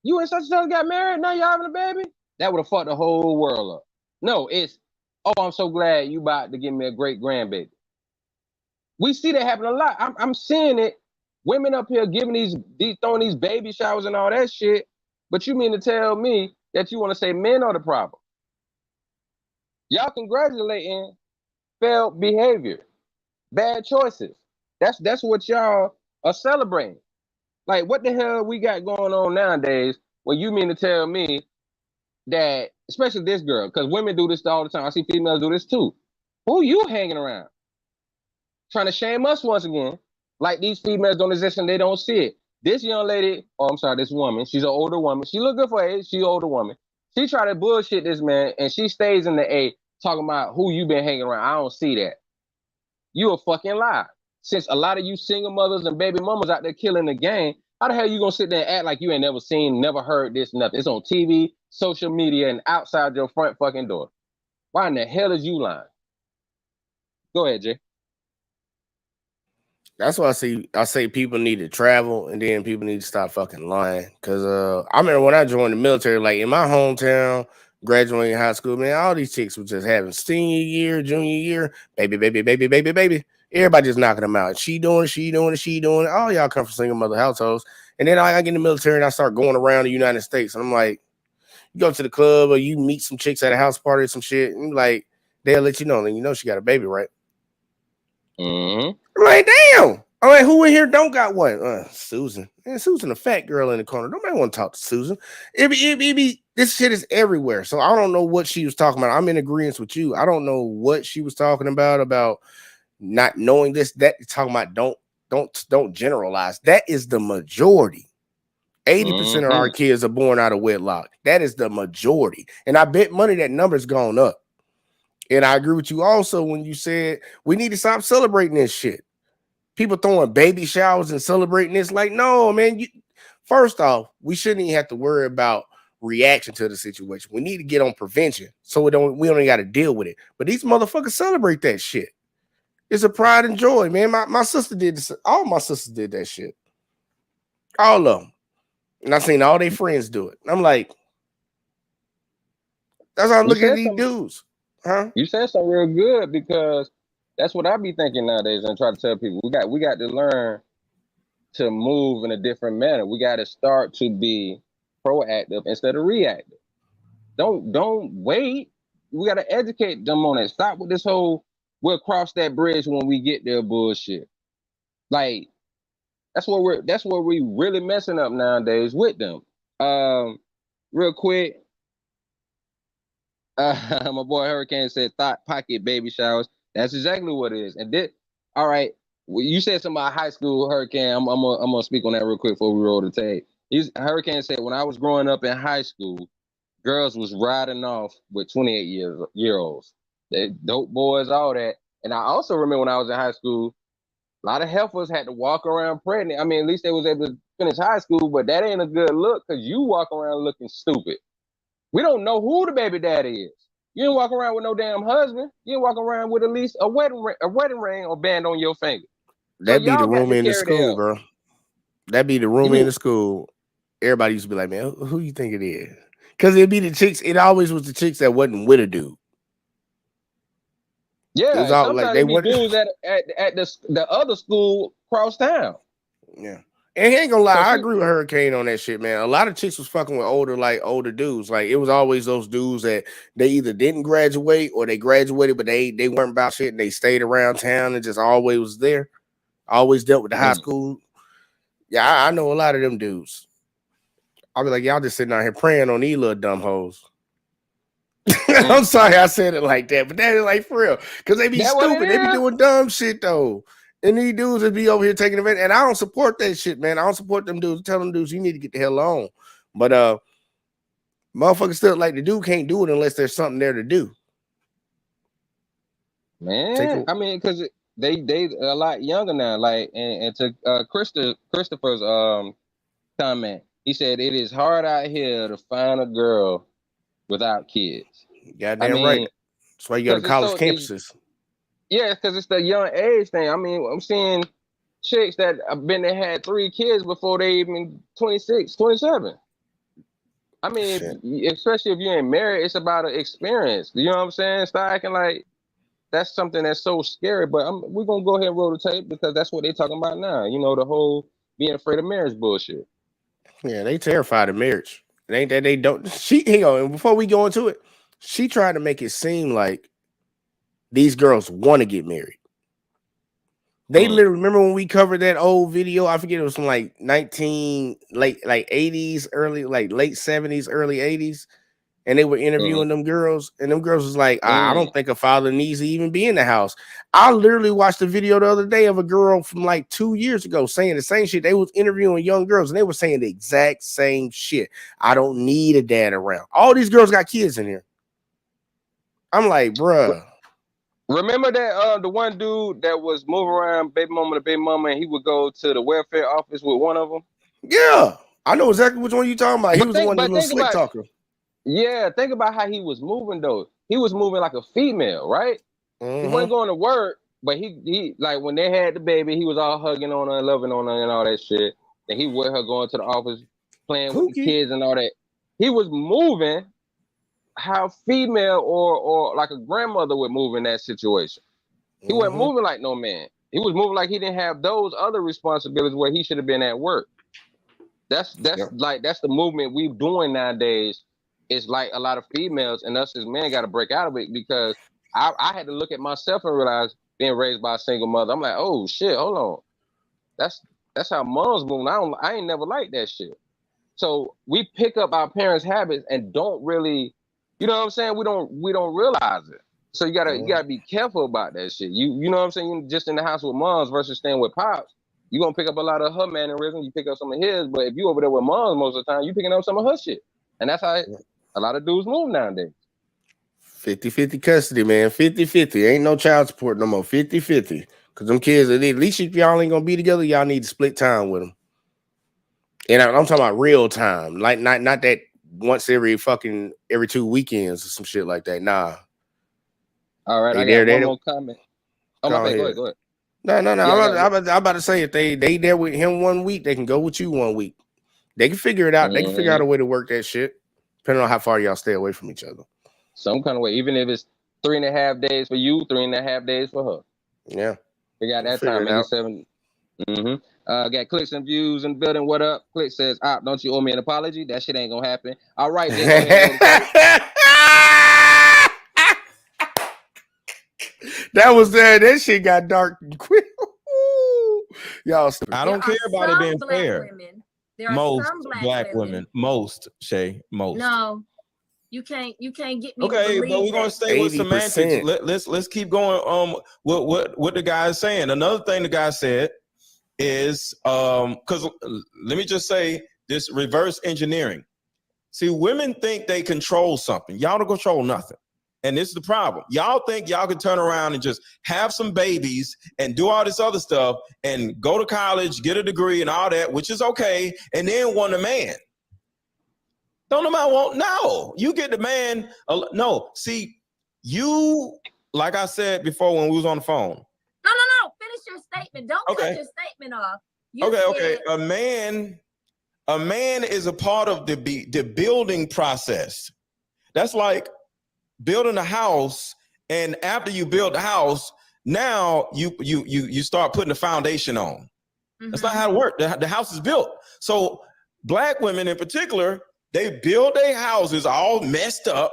You and such and such got married? Now you're having a baby? That would have fucked the whole world up. No, it's, oh, I'm so glad you about to give me a great grandbaby. We see that happen a lot. I'm seeing it. Women up here giving these throwing these baby showers and all that shit. But you mean to tell me that you want to say men are the problem? Y'all congratulating failed behavior, bad choices. That's what y'all are celebrating. Like, what the hell we got going on nowadays when you mean to tell me that, especially this girl, because women do this all the time. I see females do this too. Who you hanging around? Trying to shame us once again. Like these females don't exist and they don't see it. This young lady, this woman, she's an older woman. She look good for her age. She's an older woman. She try to bullshit this man and she stays in the A talking about who you been hanging around. I don't see that. You a fucking lie. Since a lot of you single mothers and baby mamas out there killing the game, how the hell you gonna sit there and act like you ain't never seen, never heard this, nothing? It's on TV, social media, and outside your front fucking door. Why in the hell is you lying? Go ahead, Jay. That's why I say people need to travel and then people need to stop fucking lying. Cause I remember when I joined the military, like in my hometown, graduating high school, man, all these chicks were just having senior year, junior year, baby. Everybody just knocking them out. She doing it. All y'all come from single mother households. And then I get in the military and I start going around the United States. And I'm like, you go to the club or you meet some chicks at a house party or some shit, and like they'll let you know, and you know she got a baby, right? Mm-hmm. I'm like, damn. I'm like, who in here don't got one? Susan. Man, Susan, a fat girl in the corner. Nobody want to talk to Susan. It be this shit is everywhere. So I don't know what she was talking about. I'm in agreement with you. I don't know what she was talking about not knowing this. That talking about don't generalize. That is the majority. 80% of our kids are born out of wedlock. That is the majority. And I bet money that number's gone up. And I agree with you also when you said we need to stop celebrating this shit. People throwing baby showers and celebrating this. Like, no, man. First off, we shouldn't even have to worry about reaction to the situation. We need to get on prevention so we don't got to deal with it. But these motherfuckers celebrate that shit. It's a pride and joy, man. My sister did this. All my sisters did that shit. All of them. And I've seen all their friends do it. I'm like, that's how I look at these dudes. Huh? You said something real good because that's what I be thinking nowadays and try to tell people. We got to learn to move in a different manner. We got to start to be proactive instead of reactive. Don't wait. We got to educate them on it. Stop with this whole we'll cross that bridge when we get there bullshit. Like that's what we really messing up nowadays with them. Real quick. My boy Hurricane said thought pocket baby showers. That's exactly what it is. And all right. Well, you said something about high school, Hurricane. I'm gonna speak on that real quick before we roll the tape. Hurricane said when I was growing up in high school, girls was riding off with 28-year-olds. They dope boys, all that. And I also remember when I was in high school, A lot of heifers had to walk around pregnant. I mean, at least they was able to finish high school, but that ain't a good look because you walk around looking stupid. We don't know who the baby daddy is. You didn't walk around with no damn husband. You didn't walk around with at least a wedding ring or band on your finger. That be the y'all got to rumor in the carry school, that. bro. That be the rumor mean- in the school. Everybody used to be like, man, who you think it is? Because it'd be the chicks. It always was the chicks that wasn't with a dude. Yeah, was all, sometimes like, they they be wouldn't- dudes at the other school cross town. Yeah. And he ain't gonna lie, So I she- agree with Hurricane on that shit, man. A lot of chicks was fucking with older dudes. Like it was always those dudes that they either didn't graduate or they graduated, but they weren't about shit and they stayed around town and just always was there. Always dealt with the high school. Yeah, I know a lot of them dudes. I'll be like, y'all just sitting out here praying on these little dumb hoes. I'm sorry I said it like that, but that is like for real. Because they be That what it stupid. They be is? doing dumb shit though. And these dudes would be over here taking advantage. And I don't support that shit, man. I don't support them dudes. Tell them dudes you need to get the hell on. But motherfuckers still like the dude can't do it unless there's something there to do. Man, I mean, because they a lot younger now. Like and to Christopher's comment, he said it is hard out here to find a girl without kids. Goddamn right. That's why you go to college campuses. Yeah, because it's the young age thing. I mean, I'm seeing chicks that have been there had 3 kids before they even 26, 27. I mean, especially if you ain't married, it's about an experience. You know what I'm saying? Start acting like that's something that's so scary. But we're going to go ahead and roll the tape because that's what they're talking about now. You know, the whole being afraid of marriage bullshit. Yeah, they terrified of marriage. It ain't that they don't. Hang on, and before we go into it, she tried to make it seem like these girls want to get married. They literally remember when we covered that old video. I forget it was from like late 80s, late 70s, early 80s, and they were interviewing them girls, and them girls was like, I don't think a father needs to even be in the house. I literally watched a video the other day of a girl from like 2 years ago saying the same shit. They was interviewing young girls, and they were saying the exact same shit. I don't need a dad around. All these girls got kids in here. I'm like, bruh. Remember that the one dude that was moving around baby mama to baby mama, and he would go to the welfare office with one of them? Yeah, I know exactly which one you're talking about. He was the one that was slick talker. Yeah, think about how he was moving though. He was moving like a female, right? He wasn't going to work, but he like when they had the baby, he was all hugging on her and loving on her and all that shit. And he with her going to the office, playing with the kids and all that. He was moving how female or like a grandmother would move in that situation. He wasn't moving like no man. He was moving like he didn't have those other responsibilities where he should have been at work. That's like that's the movement we're doing nowadays. It's like a lot of females and us as men got to break out of it because I had to look at myself and realize being raised by a single mother. I'm like, oh shit, hold on. That's how moms move. I ain't never liked that shit. So we pick up our parents' habits and don't really, you know what I'm saying? We don't realize it. So you gotta be careful about that shit. You know what I'm saying? You just in the house with moms versus staying with pops. You're gonna pick up a lot of her mannerisms, you pick up some of his, but if you over there with moms most of the time, you picking up some of her shit. And that's how a lot of dudes move nowadays. 50-50 custody, man. 50-50. Ain't no child support no more. 50-50. Because them kids, at least if y'all ain't gonna be together, y'all need to split time with them. And I'm talking about real time. Like not that once every 2 weekends or some shit like that. Nah. All right, I got one more comment. Oh, my bad. Go ahead. No. I'm about to say if they there with him 1 week, they can go with you 1 week. They can figure it out. They can figure out a way to work that shit, depending on how far y'all stay away from each other. Some kind of way, even if it's 3.5 days for you, 3.5 days for her. Yeah. We got that time, maybe 7. Got clicks and views in the building. What up? Click says, don't you owe me an apology? That shit ain't gonna happen. All right, that was there. That shit got dark quick. Y'all stupid. I don't care about it being fair. Most black women. Most, Shay. Most. No, you can't get me. Okay, but we're gonna stay 80%. With semantics. Let's keep going. What the guy is saying. Another thing the guy said is because let me just say this: reverse engineering. See, women think they control something. Y'all don't control nothing. and this is the problem. Y'all think y'all can turn around and just have some babies and do all this other stuff and go to college, get a degree and all that, which is okay, and then want a man. Don't nobody want, no. You get the man, no. See, you, like I said before when we was on the phone. No. Finish your statement. Don't cut your statement off. Okay. A man is a part of the building process. That's like building a house, and after you build the house, now you start putting the foundation on. That's not how it works. The house is built. So Black women in particular, they build their houses all messed up,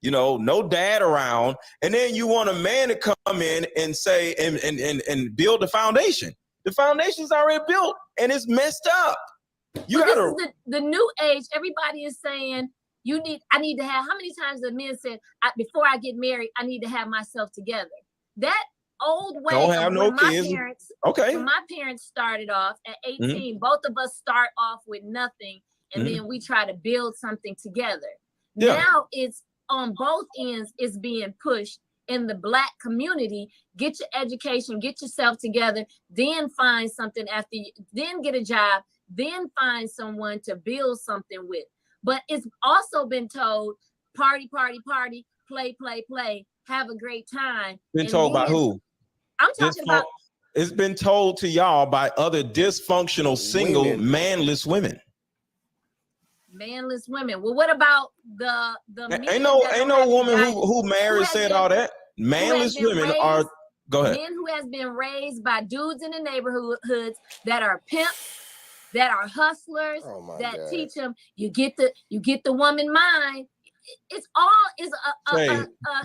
no dad around, and then you want a man to come in and say and build the foundation. The foundation's already built and it's messed up. You gotta. This is the new age. Everybody is saying I need to have. How many times the men said before I get married, I need to have myself together? That old way. Don't have no kids. When my parents started off at 18, both of us start off with nothing, and then we try to build something together. Yeah. Now it's on both ends. It's being pushed in the Black community. Get your education, get yourself together, then find something then get a job, then find someone to build something with. But it's also been told, party, play, have a great time. Been told by who? I'm talking about. It's been told to y'all by other dysfunctional, single, manless women. Manless women. Well, what about the ain't no woman who married said all that. Manless women are. Go ahead. Men who has been raised by dudes in the neighborhoods that are pimps, that are hustlers, that teach them you get the woman mind. It's all is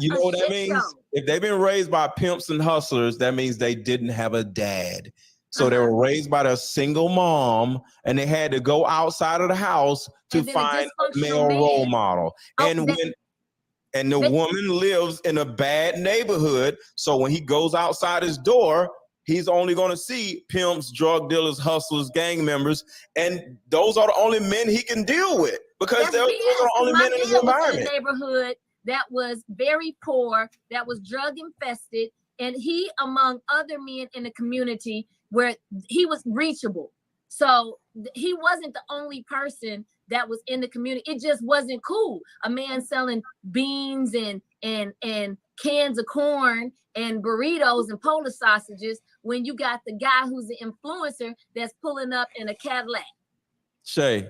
you know what that means? Show. If they've been raised by pimps and hustlers, that means they didn't have a dad. So they were raised by their single mom, and they had to go outside of the house to find a male role model. And the woman lives in a bad neighborhood, so when he goes outside his door, he's only going to see pimps, drug dealers, hustlers, gang members, and those are the only men he can deal with because those are the only men in his environment. A neighborhood that was very poor, that was drug infested, and he, among other men in the community, where he was reachable. So he wasn't the only person that was in the community. It just wasn't cool. A man selling beans and cans of corn and burritos and Polish sausages when you got the guy who's the influencer that's pulling up in a Cadillac. Shay,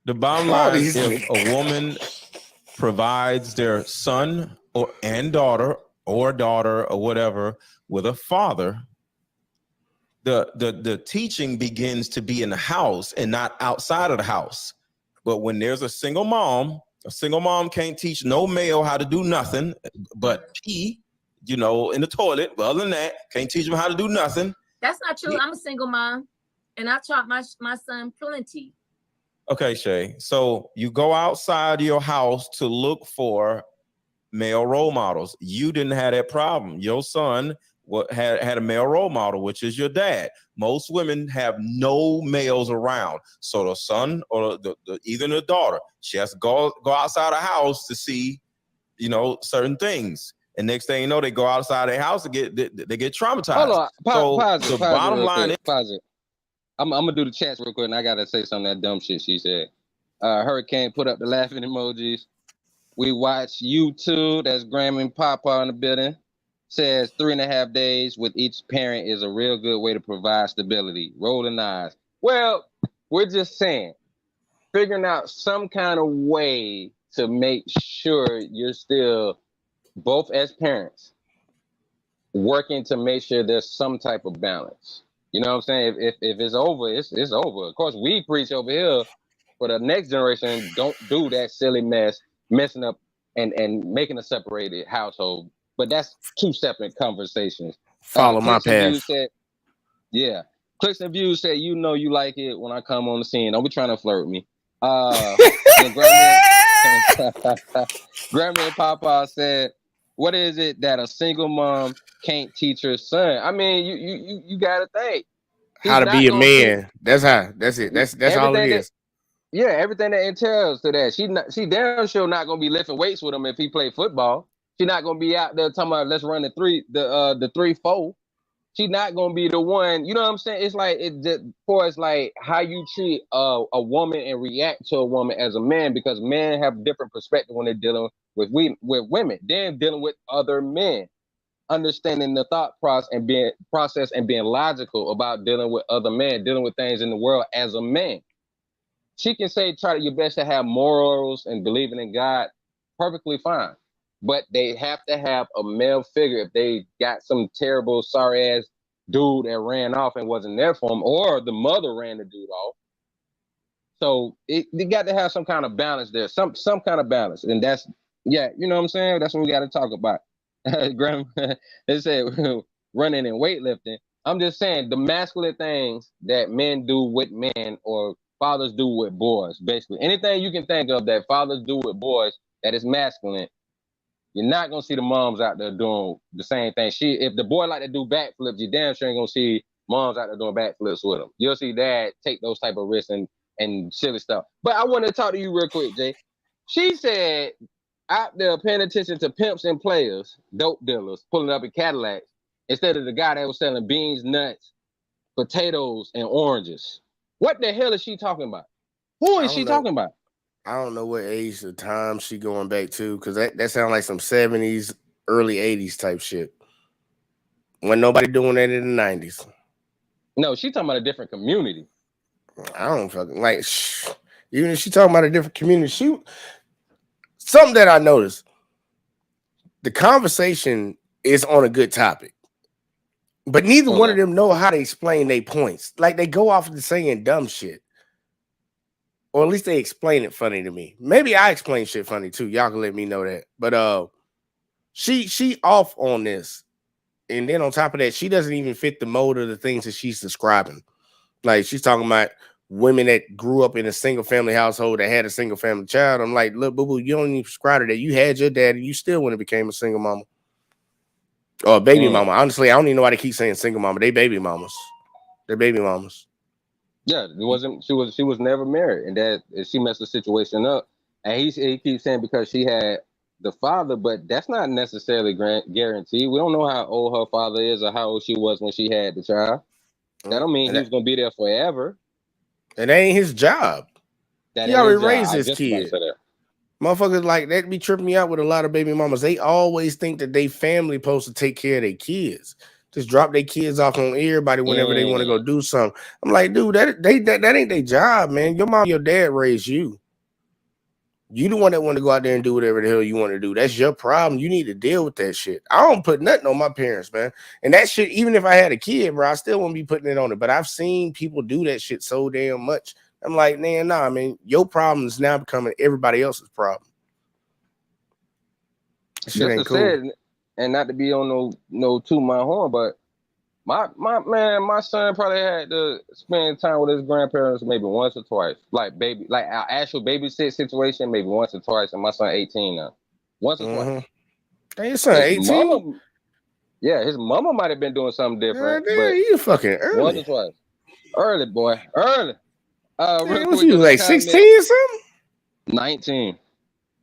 the bottom line is if a woman provides their son or daughter or whatever with a father, the teaching begins to be in the house and not outside of the house. But when there's a single mom can't teach no male how to do nothing but pee, in the toilet. But other than that, can't teach him how to do nothing. That's not true. I'm a single mom, and I taught my son plenty. Okay, Shay. So you go outside your house to look for male role models. You didn't have that problem. Your son had a male role model, which is your dad. Most women have no males around, so the son or even the daughter, she has to go outside the house to see, certain things. And next thing you know, they go outside their house to they get traumatized. Hold on, the bottom line is, pause it. I'm gonna do the chats real quick, and I gotta say some of that dumb shit she said. Hurricane put up the laughing emojis. We watch YouTube. That's Grandma and Papa in the building. Says 3.5 days with each parent is a real good way to provide stability. Rolling eyes. Well, we're just saying, figuring out some kind of way to make sure you're still, both as parents, working to make sure there's some type of balance. You know what I'm saying? If it's over, it's over. Of course, we preach over here for the next generation, don't do that silly mess, messing up and making a separated household. But that's two separate conversations. Follow my path. Clicks and views said, you like it when I come on the scene. Don't be trying to flirt with me. Grandma and Papa said, what is it that a single mom can't teach her son? I mean, you gotta think. How to be a man. That's it. That's all it is. Yeah, everything that entails to that. She damn sure not gonna be lifting weights with him if he play football. She's not gonna be out there talking about let's run the 3-4. She's not gonna be the one. You know what I'm saying? It's like it's like how you treat a woman and react to a woman as a man, because men have different perspective when they're dealing with women. Then dealing with other men, understanding the thought process and being logical about dealing with other men, dealing with things in the world as a man. She can say try your best to have morals and believing in God, perfectly fine. But they have to have a male figure. If they got some terrible, sorry ass dude that ran off and wasn't there for him, or the mother ran the dude off. So they got to have some kind of balance there, some kind of balance. And that's, yeah, you know what I'm saying? That's what we got to talk about. They said running and weightlifting. I'm just saying the masculine things that men do with men or fathers do with boys, basically. Anything you can think of that fathers do with boys that is masculine, you're not gonna see the moms out there doing the same thing. If the boy like to do backflips, you damn sure ain't gonna see moms out there doing backflips with him. You'll see dad take those type of risks and silly stuff. But I want to talk to you real quick, Jay. She said out there paying attention to pimps and players, dope dealers, pulling up in Cadillacs, instead of the guy that was selling beans, nuts, potatoes, and oranges. What the hell is she talking about? Who is she talking about? I don't know what age of time she going back to, because that sounds like some 70s, early 80s type shit. When nobody doing that in the 90s. No, she talking about a different community. I don't fucking like. Even if she talking about a different community, something that I noticed. The conversation is on a good topic, but neither one of them know how to explain their points. Like they go off of saying dumb shit. Or at least they explain it funny to me. Maybe I explain shit funny too. Y'all can let me know that. But she off on this. And then on top of that, she doesn't even fit the mold of the things that she's describing. Like she's talking about women that grew up in a single family household that had a single family child. I'm like, look, boo-boo, you don't even subscribe to that. You had your dad and you still wouldn't have became a single mama. Or baby mama. Honestly, I don't even know why they keep saying single mama. They baby mamas. They're baby mamas. Yeah, it wasn't. She was never married, and that she messed the situation up. And he keeps saying because she had the father, but that's not necessarily guaranteed. We don't know how old her father is or how old she was when she had the child. That don't mean he's gonna be there forever. It ain't his job. He already raised his kid. Motherfuckers like that be tripping me out with a lot of baby mamas. They always think that they family supposed to take care of their kids. Just drop their kids off on everybody whenever they want to go do something. I'm like, dude, that ain't their job, man. Your mom and your dad raised you. You the one that want to go out there and do whatever the hell you want to do. That's your problem. You need to deal with that shit. I don't put nothing on my parents, man. And that shit, even if I had a kid, bro, I still wouldn't be putting it on it. But I've seen people do that shit so damn much. I'm like, man, nah, man. Your problem is now becoming everybody else's problem. That shit ain't cool. Said, and not to be on no to my horn, but my son probably had to spend time with his grandparents maybe once or twice, like an actual babysit situation, maybe once or twice. And my son 18 now, once or twice. Hey, your son 18. Yeah, his mama might have been doing something different. But you fucking early. Once or twice, early boy, early. What you like 16 or something? 19.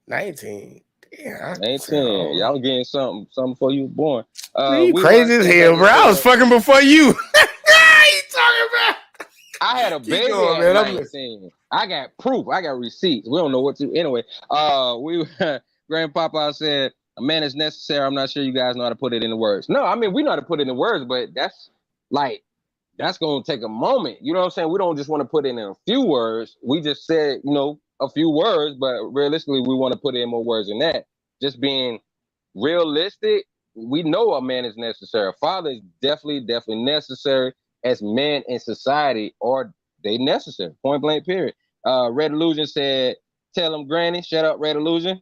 19. Yeah, 19. Y'all getting something before you were born. You crazy as hell, bro. I was fucking before you. You talking about? I had a baby at 19. I got proof. I got receipts. We don't know what to. Anyway, Grandpapa said a man is necessary. I'm not sure you guys know how to put it into words. No, I mean we know how to put it in words, but that's gonna take a moment. You know what I'm saying? We don't just want to put it in a few words. We just said, a few words, but realistically, we want to put in more words than that. Just being realistic, we know a man is necessary. A father is definitely necessary. As men in society, or they necessary. Point blank, period. Red Illusion said, tell him granny, shut up, Red Illusion.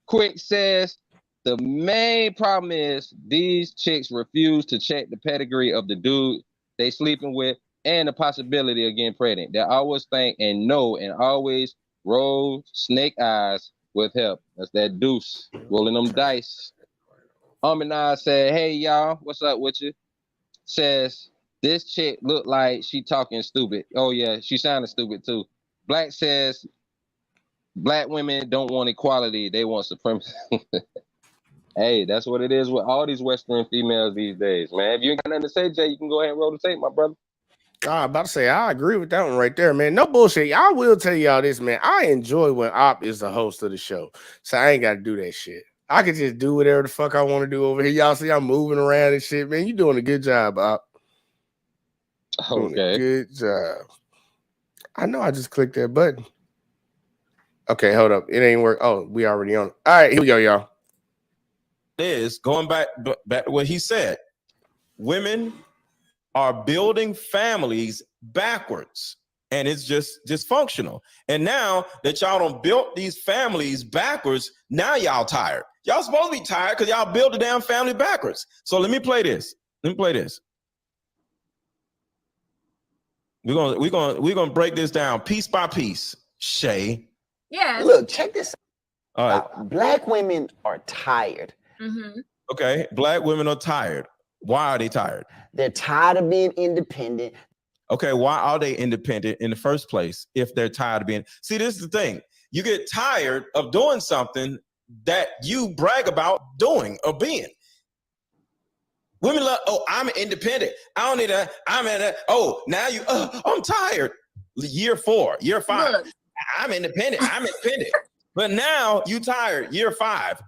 Quick says, the main problem is these chicks refuse to check the pedigree of the dude they sleeping with and the possibility of getting pregnant. They always think and know and always roll snake eyes with help. That's that deuce, rolling them dice. Aminaz said, hey, y'all, what's up with you? Says, this chick look like she talking stupid. Oh, yeah, she sounded stupid, too. Black says, Black women don't want equality; they want supremacy. Hey, that's what it is with all these Western females these days, man. If you ain't got nothing to say, Jay, you can go ahead and roll the tape, my brother. I'm about to say, I agree with that one right there, man. No bullshit. I will tell y'all this, man. I enjoy when Op is the host of the show. So I ain't got to do that shit. I can just do whatever the fuck I want to do over here. Y'all see I'm moving around and shit, man. You doing a good job, Op. Okay. Good job. I know I just clicked that button. Okay, hold up. It ain't work. Oh, we already on it. All right, here we go, y'all. Is going back to what he said. Women are building families backwards, and it's just dysfunctional. And now that y'all done built these families backwards, now y'all tired. Y'all supposed to be tired because y'all built the damn family backwards. So let me play this. We're gonna break this down piece by piece. Shay. Yeah. Look, check this All right. out. Black women are tired. Mm-hmm. Okay. Black women are tired. Why are they tired? They're tired of being independent. Okay, why are they independent in the first place if they're tired of being? See, this is the thing. You get tired of doing something that you brag about doing or being. Women love, oh, I'm independent. I don't need a, I'm in a, oh, now you, I'm tired. Year 4, year 5. Look. I'm independent. But now you tired, year 5.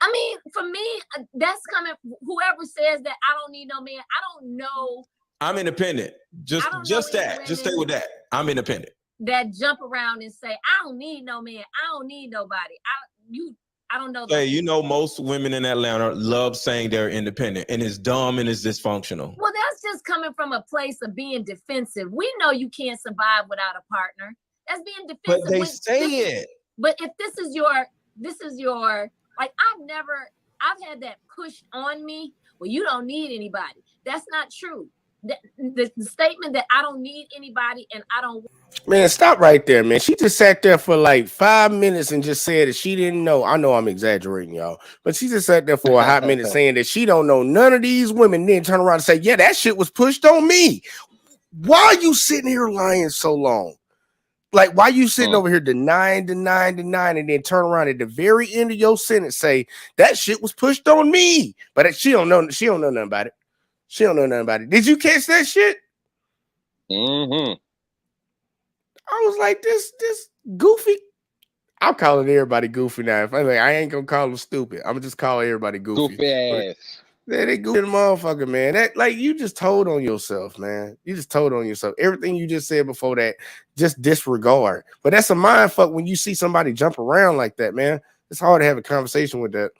I mean, for me, that's coming. Whoever says that I don't need no man, I don't know. I'm independent. Just that. Just stay with that. I'm independent. That jump around and say, I don't need no man. I don't need nobody. I don't know. Hey, you know, most women in Atlanta love saying they're independent, and it's dumb and it's dysfunctional. Well, that's just coming from a place of being defensive. We know you can't survive without a partner. That's being defensive. But they say it. But if this is your, like, I've had that pushed on me. Well, you don't need anybody. That's not true. The statement that I don't need anybody and I don't. Man, stop right there, man. She just sat there for like 5 minutes and just said that she didn't know. I know I'm exaggerating, y'all, but she just sat there for a hot minute saying that she don't know none of these women. Then turn around and say, yeah, that shit was pushed on me. Why are you sitting here lying so long? Like, why you sitting over here denying, and then turn around at the very end of your sentence say that shit was pushed on me? But she don't know nothing about it. She don't know nothing about it. Did you catch that shit? Mm-hmm. I was like, this goofy. I'm calling everybody goofy now. If I ain't gonna call them stupid. I'm gonna just call everybody goofy. Goofy ass. They goofy motherfucker, man. That, like, you just told on yourself, man. You just told on yourself. Everything you just said before that, just disregard. But that's a mind fuck when you see somebody jump around like that, man. It's hard to have a conversation with that.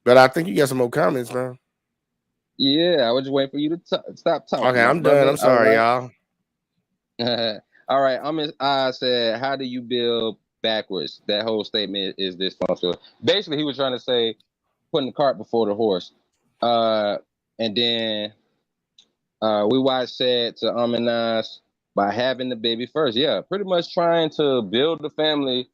But I think you got some more comments, man. Yeah, I was just waiting for you to stop talking. Okay, I'm done. I'm sorry, y'all. All right, I said, how do you build backwards? That whole statement is dysfunctional. Basically, he was trying to say, putting the cart before the horse. And then we watched said to Nas by having the baby first. Yeah, pretty much trying to build the family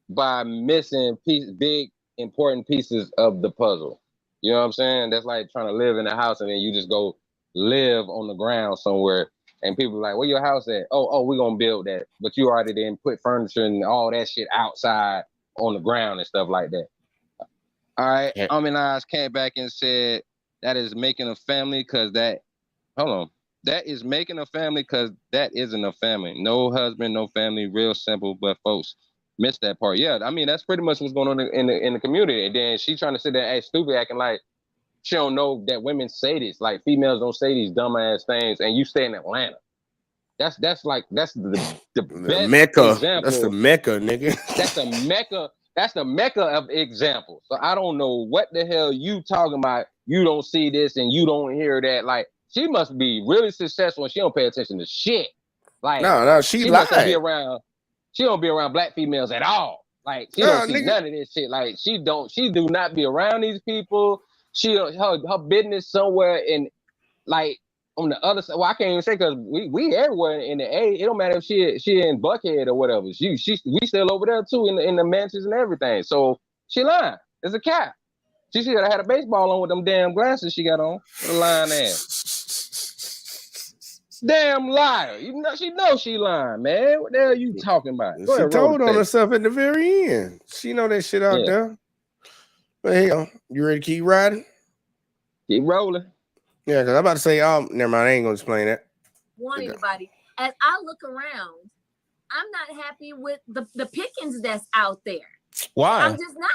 by missing big, important pieces of the puzzle. You know what I'm saying? That's like trying to live in a house and then you just go live on the ground somewhere. And people are like, where your house at? Oh, we're going to build that. But you already didn't put furniture and all that shit outside on the ground and stuff like that. All right. Yeah. Nas came back and said that is making a family because that is making a family because that isn't a family. No husband, no family, real simple, but folks missed that part. Yeah, I mean, that's pretty much what's going on in the community. And then she trying to sit there and act stupid, acting like she don't know that women say this. Like, females don't say these dumbass things, and you stay in Atlanta. That's the best Mecca. Example. That's the Mecca, nigga. That's the Mecca. That's the Mecca of examples. So I don't know what the hell you talking about. You don't see this and you don't hear that. Like, she must be really successful and she don't pay attention to shit. Like, no, she lied. She don't be around black females at all. Like, she don't see none of this shit. Like, she do not be around these people. Her business somewhere in, like, on the other side. Well, I can't even say because we everywhere in the A. It don't matter if she in Buckhead or whatever. We still over there too in the mansions and everything. So she lying. It's a cap. She should have had a baseball on with them damn glasses she got on. Lying ass. Damn liar. You know she knows she lying, man. What the hell you talking about? Go She ahead, roll told the on tape. herself at the very end. She know that shit out Yeah. there. But hell, you ready to keep riding? Keep rolling. Yeah, because I'm about to say, never mind, I ain't gonna explain that. Want anybody. As I look around, I'm not happy with the pickings that's out there. Why? I'm just not.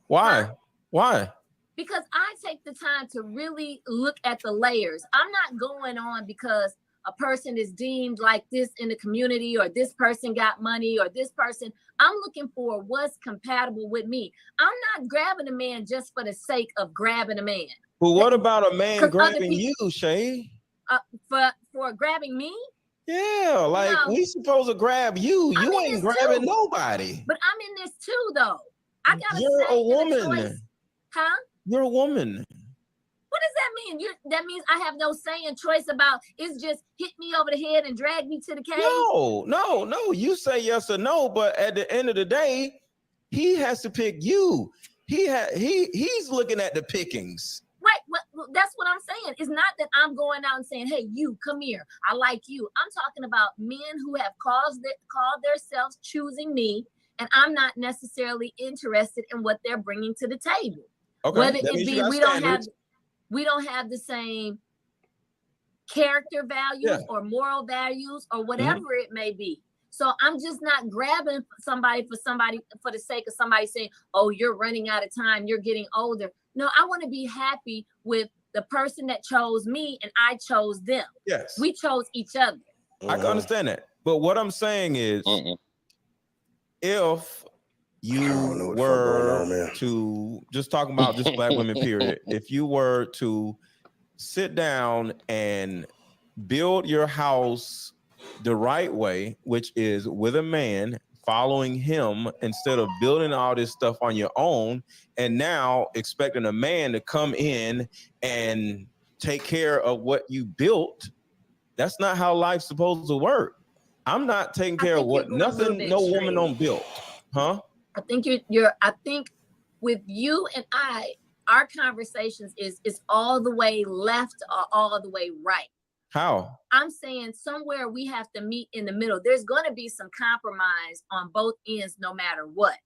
Why? Why? Because I take the time to really look at the layers. I'm not going on because a person is deemed like this in the community, or this person got money, or this person. I'm looking for what's compatible with me. I'm not grabbing a man just for the sake of grabbing a man. But what about a man 'Cause other grabbing you, Shay? For grabbing me? Yeah, like No. we supposed to grab you. I'm You in ain't this grabbing too. nobody. But I'm in this too, though. I got You're a say and woman. choice. Huh? You're a woman. What does that mean? That means I have no say and choice about it's just hit me over the head and drag me to the cave? No. You say yes or no, but at the end of the day, he has to pick you. He's looking at the pickings. Right. Well, that's what I'm saying. It's not that I'm going out and saying, hey, you come here. I like you. I'm talking about men who have called themselves choosing me, and I'm not necessarily interested in what they're bringing to the table. Okay. Whether that it means be you got we don't have the same character values or moral values or whatever it may be. So I'm just not grabbing somebody for the sake of somebody saying, oh, you're running out of time, you're getting older. No, I want to be happy with the person that chose me and I chose them. Yes. We chose each other. I can understand that. But what I'm saying is, if you were to just talking about just black women, period, if you were to sit down and build your house the right way, which is with a man, following him instead of building all this stuff on your own, and now expecting a man to come in and take care of what you built, that's not how life's supposed to work. I'm not taking care of what nothing no woman don't build. Huh? I think I think with you and I, our conversations is all the way left or all the way right. How? I'm saying somewhere we have to meet in the middle. There's going to be some compromise on both ends, no matter what.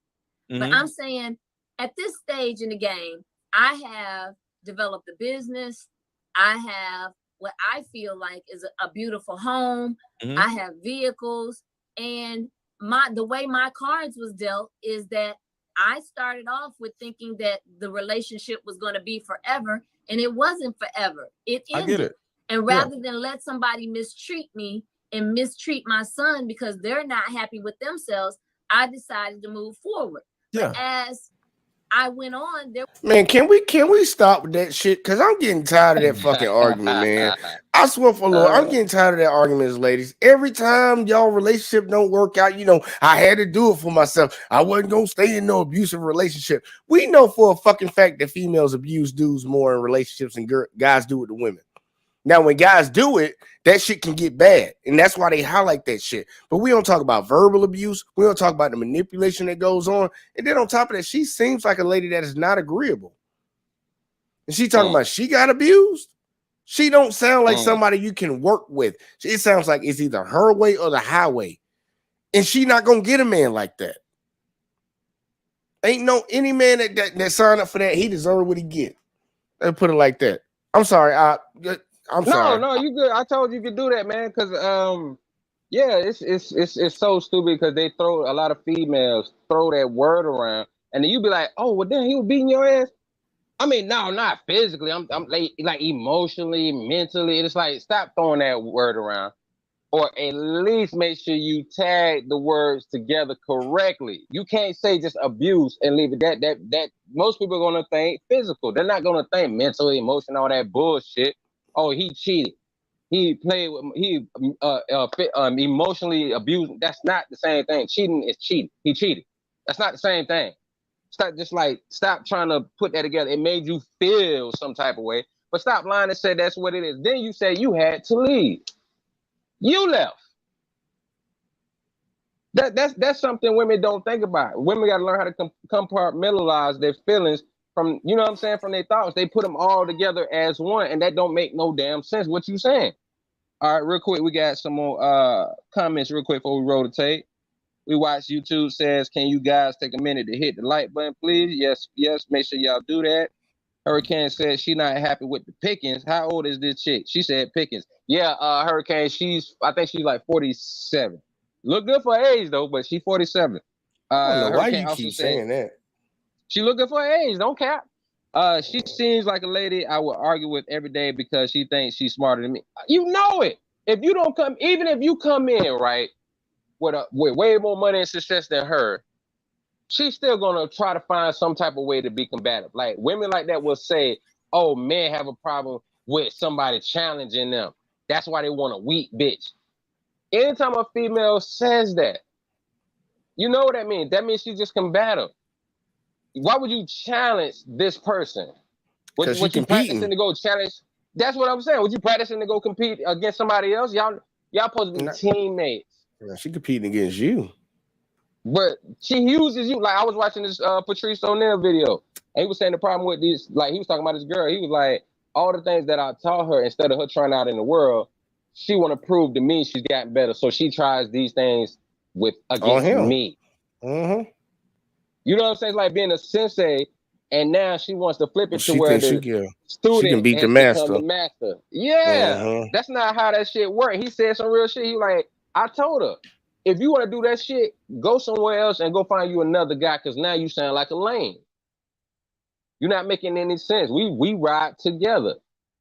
But I'm saying at this stage in the game, I have developed a business. I have what I feel like is a beautiful home. I have vehicles, and the way my cards was dealt is that I started off with thinking that the relationship was going to be forever, and it wasn't forever. It ended. I get it. And rather than let somebody mistreat me and mistreat my son because they're not happy with themselves, I decided to move forward. Yeah. But as I went on, man, can we stop with that shit? Because I'm getting tired of that fucking argument, man. I swear for Lord, I'm getting tired of that argument, ladies. Every time y'all relationship don't work out, I had to do it for myself. I wasn't gonna stay in no abusive relationship. We know for a fucking fact that females abuse dudes more in relationships than guys do with the women. Now, when guys do it, that shit can get bad. And that's why they highlight that shit. But we don't talk about verbal abuse. We don't talk about the manipulation that goes on. And then on top of that, she seems like a lady that is not agreeable. And she talking about she got abused. She don't sound like somebody you can work with. It sounds like it's either her way or the highway. And she not going to get a man like that. Ain't any man that signed up for that, he deserve what he get. Let's put it like that. I'm sorry. I'm sorry. No, you good. I told you could do that, man. Because it's so stupid because they throw a lot of females throw that word around, and then you be like, oh, well, then he was beating your ass. I mean, no, not physically. I'm like emotionally, mentally. It's like stop throwing that word around, or at least make sure you tag the words together correctly. You can't say just abuse and leave it that most people are gonna think physical. They're not gonna think mental, emotional, all that bullshit. Oh, he cheated. He played with emotionally abused. That's not the same thing. Cheating is cheating. He cheated. That's not the same thing. Stop trying to put that together. It made you feel some type of way, but stop lying and say that's what it is. Then you say you had to leave. You left. That's something women don't think about. Women got to learn how to compartmentalize their feelings from, you know what I'm saying, from their thoughts. They put them all together as one, and that don't make no damn sense. What you saying? All right, real quick, we got some more comments real quick before we roll the tape. We watch YouTube says, can you guys take a minute to hit the like button, please? Yes, make sure y'all do that. Hurricane said she not happy with the pickings. How old is this chick? She said pickings. Yeah, Hurricane, I think she's like 47. Look good for her age though, but she's 47. I don't know why Hurricane you also keep said saying that. she look good for her age, don't cap. She seems like a lady I would argue with every day because she thinks she's smarter than me. You know it. If you don't come, even if you come in, right, with way more money and success than her, she's still gonna try to find some type of way to be combative. Like women like that will say, "Oh, men have a problem with somebody challenging them. That's why they want a weak bitch." Anytime a female says that, you know what that means? That means she's just combative. Why would you challenge this person? Because she's you practicing to go challenge? That's what I'm saying. Would you practicing to go compete against somebody else? Y'all supposed to be teammates. Yeah, she competing against you. But she uses you. Like I was watching this Patrice O'Neal video, and he was saying the problem with these, like he was talking about this girl. He was like, all the things that I taught her, instead of her trying out in the world, she want to prove to me she's gotten better. So she tries these things against me. Mm-hmm. You know what I'm saying? It's like being a sensei, and now she wants to flip it to where the student can beat the master. Yeah, Mm-hmm. That's not how that shit works. He said some real shit. He like, I told her, if you want to do that shit, go somewhere else and go find you another guy, because now you sound like a lame. You're not making any sense. We ride together.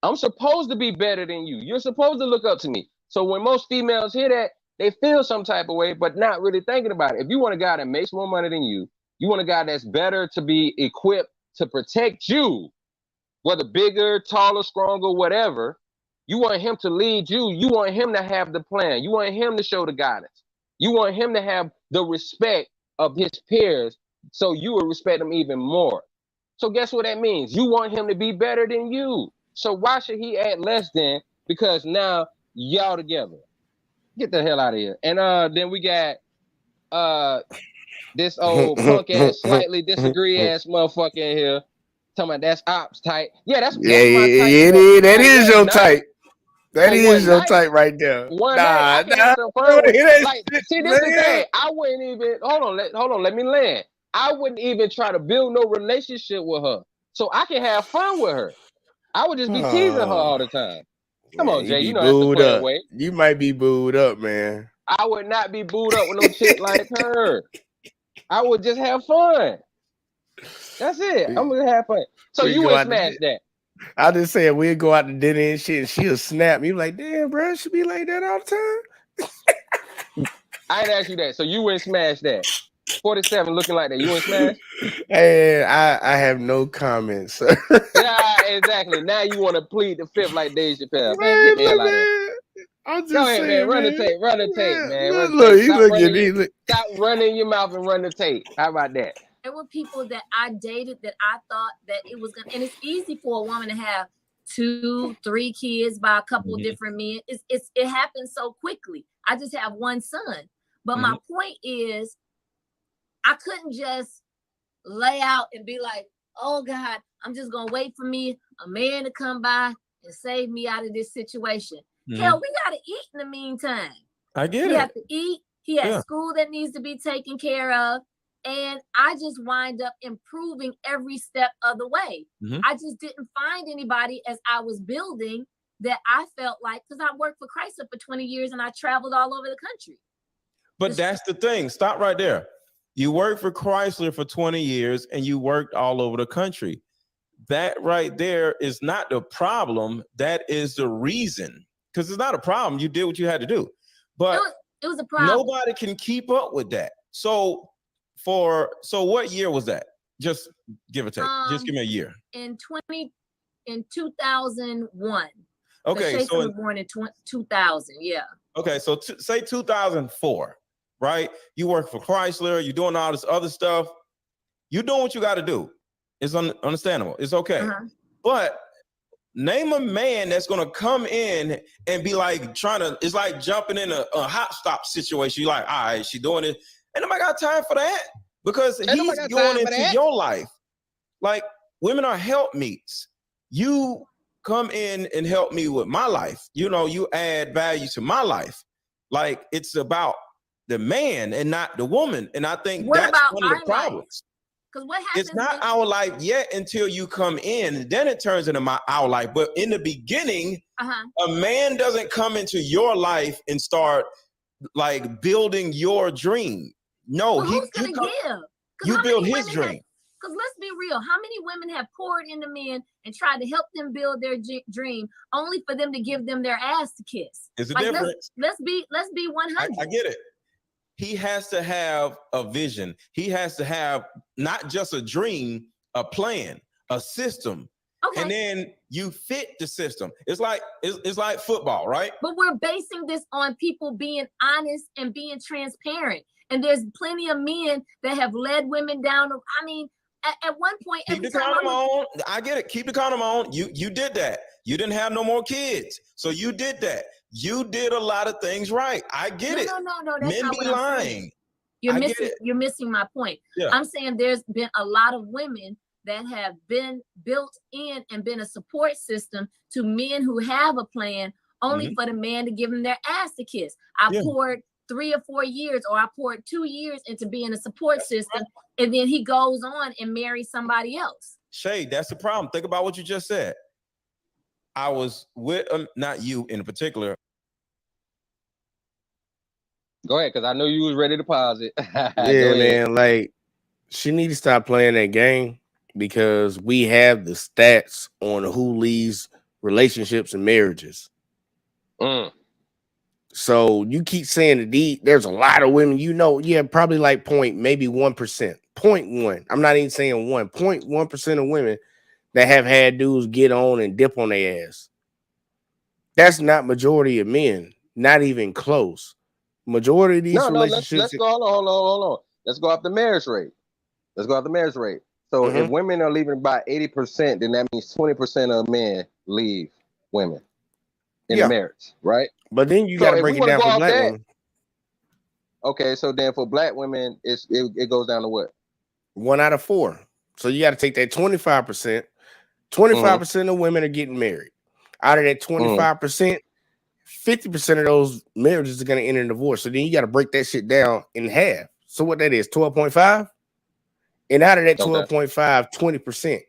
I'm supposed to be better than you. You're supposed to look up to me. So when most females hear that, they feel some type of way, but not really thinking about it. If you want a guy that makes more money than you want a guy that's better to be equipped to protect you, whether bigger, taller, stronger, whatever. You want him to lead you. You want him to have the plan. You want him to show the guidance. You want him to have the respect of his peers, so you will respect him even more. So guess what that means? You want him to be better than you. So why should he act less than? Because now y'all together. Get the hell out of here. And then we got this old punk ass, slightly disagree ass motherfucker in here. Talking about that's ops type. Yeah, that's my type. That is your type. That is your type right there. One night, like, see, this is the thing. I wouldn't even hold on, let me land. I wouldn't even try to build no relationship with her, so I can have fun with her. I would just be teasing her all the time. Come on, Jay, you know that's the player way. You might be booed up, man. I would not be booed up with no chick like her. I would just have fun. That's it. I'm gonna have fun. So you would smash that. I just said we'd go out to dinner and shit, and she'll snap me like, "Damn, bro, she be like that all the time." I ain't ask you that. So you wouldn't smash that. 47 looking like that. You wouldn't smash? Hey, I have no comments. Yeah, exactly. Now you want to plead the fifth like Dave Chappelle. Man, get the hell out of here. Go ahead, man. Run the tape, man. Look, stop running your mouth and run the tape. How about that? There were people that I dated that I thought that it was gonna, and it's easy for a woman to have 2-3 kids by a couple of different men. It happens so quickly. I just have one son. But my point is, I couldn't just lay out and be like, oh God, I'm just gonna wait for me a man to come by and save me out of this situation. Hell, we gotta eat in the meantime. I get it. He have to eat. He has school that needs to be taken care of. And I just wind up improving every step of the way. I just didn't find anybody as I was building that I felt like, because I worked for Chrysler for 20 years and I traveled all over the country. But that's the thing. Stop right there. You worked for Chrysler for 20 years and you worked all over the country. That right there is not the problem. That is the reason. Because it's not a problem. You did what you had to do. But it was a problem. Nobody can keep up with that. So what year was that? Just give or take. Just give me a year. In 2001. Okay, so was born in 2000. Yeah. Okay, so say 2004, right? You work for Chrysler. You're doing all this other stuff. You're doing what you got to do. It's understandable. It's okay. But name a man that's gonna come in and be like it's like jumping in a hot stop situation. You're like, all right, she doing it. Ain't nobody got time for that, because he's going into your life. Like, women are helpmeets. You come in and help me with my life. You know, you add value to my life. Like, it's about the man and not the woman. And I think What that's about one of the our problems. Because what happens? It's not our life yet until you come in, and then it turns into our life. But in the beginning, a man doesn't come into your life and start like building your dream. No, well, who's gonna give? You build his dream. Because let's be real, how many women have poured into men and tried to help them build their dream, only for them to give them their ass to kiss? It's a difference. Let's be 100. I get it. He has to have a vision. He has to have not just a dream, a plan, a system. Okay. And then you fit the system. It's like football, right? But we're basing this on people being honest and being transparent. And there's plenty of men that have led women down. I mean, at one point, keep the condom on. I get it. Keep the condom on. You did that. You didn't have no more kids, so you did that. You did a lot of things right. I get it. No. That's Men not be what I'm lying. saying. You're missing my point. Yeah. I'm saying there's been a lot of women that have been built in and been a support system to men who have a plan, only for the man to give them their ass to kiss. I poured 3 or 4 years, or I poured 2 years into being a support system, and then he goes on and marries somebody else. Shay, that's the problem. Think about what you just said. I was with not you in particular. Go ahead, because I know you was ready to pause it. Yeah, man. Like, she need to stop playing that game, because we have the stats on who leaves relationships and marriages. So you keep saying there's a lot of women, probably like maybe 1%, 0.1. I'm not even saying 0.1% of women that have had dudes get on and dip on their ass. That's not majority of men, not even close. Majority of these relationships. Let's go. Hold on. Let's go off the marriage rate. So if women are leaving by 80%, then that means 20% of men leave women in a marriage, right? But then you got to break it down for black women. Okay, so then for black women, it goes down to what? 1 out of 4. So you got to take that 25%. 25% of women are getting married. Out of that 25%, 50% of those marriages are going to end in divorce. So then you got to break that shit down in half. So what that is, 12.5? And out of that 12.5, 20%.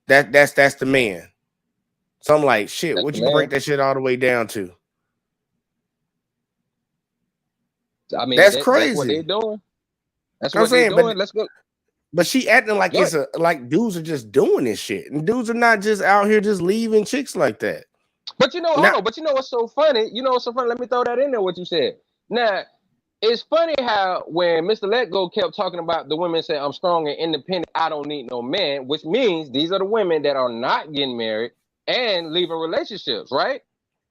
That's the man. So I'm like, shit, what you break that shit all the way down to? I mean, that's crazy. That's what they're doing. That's what they're doing. Let's go. But she acting like like dudes are just doing this shit, and dudes are not just out here just leaving chicks like that. But hold on. But you know what's so funny? Let me throw that in there. What you said. Now, it's funny how when Mr. Let Go kept talking about the women say, I'm strong and independent, I don't need no man, which means these are the women that are not getting married and leaving relationships, right?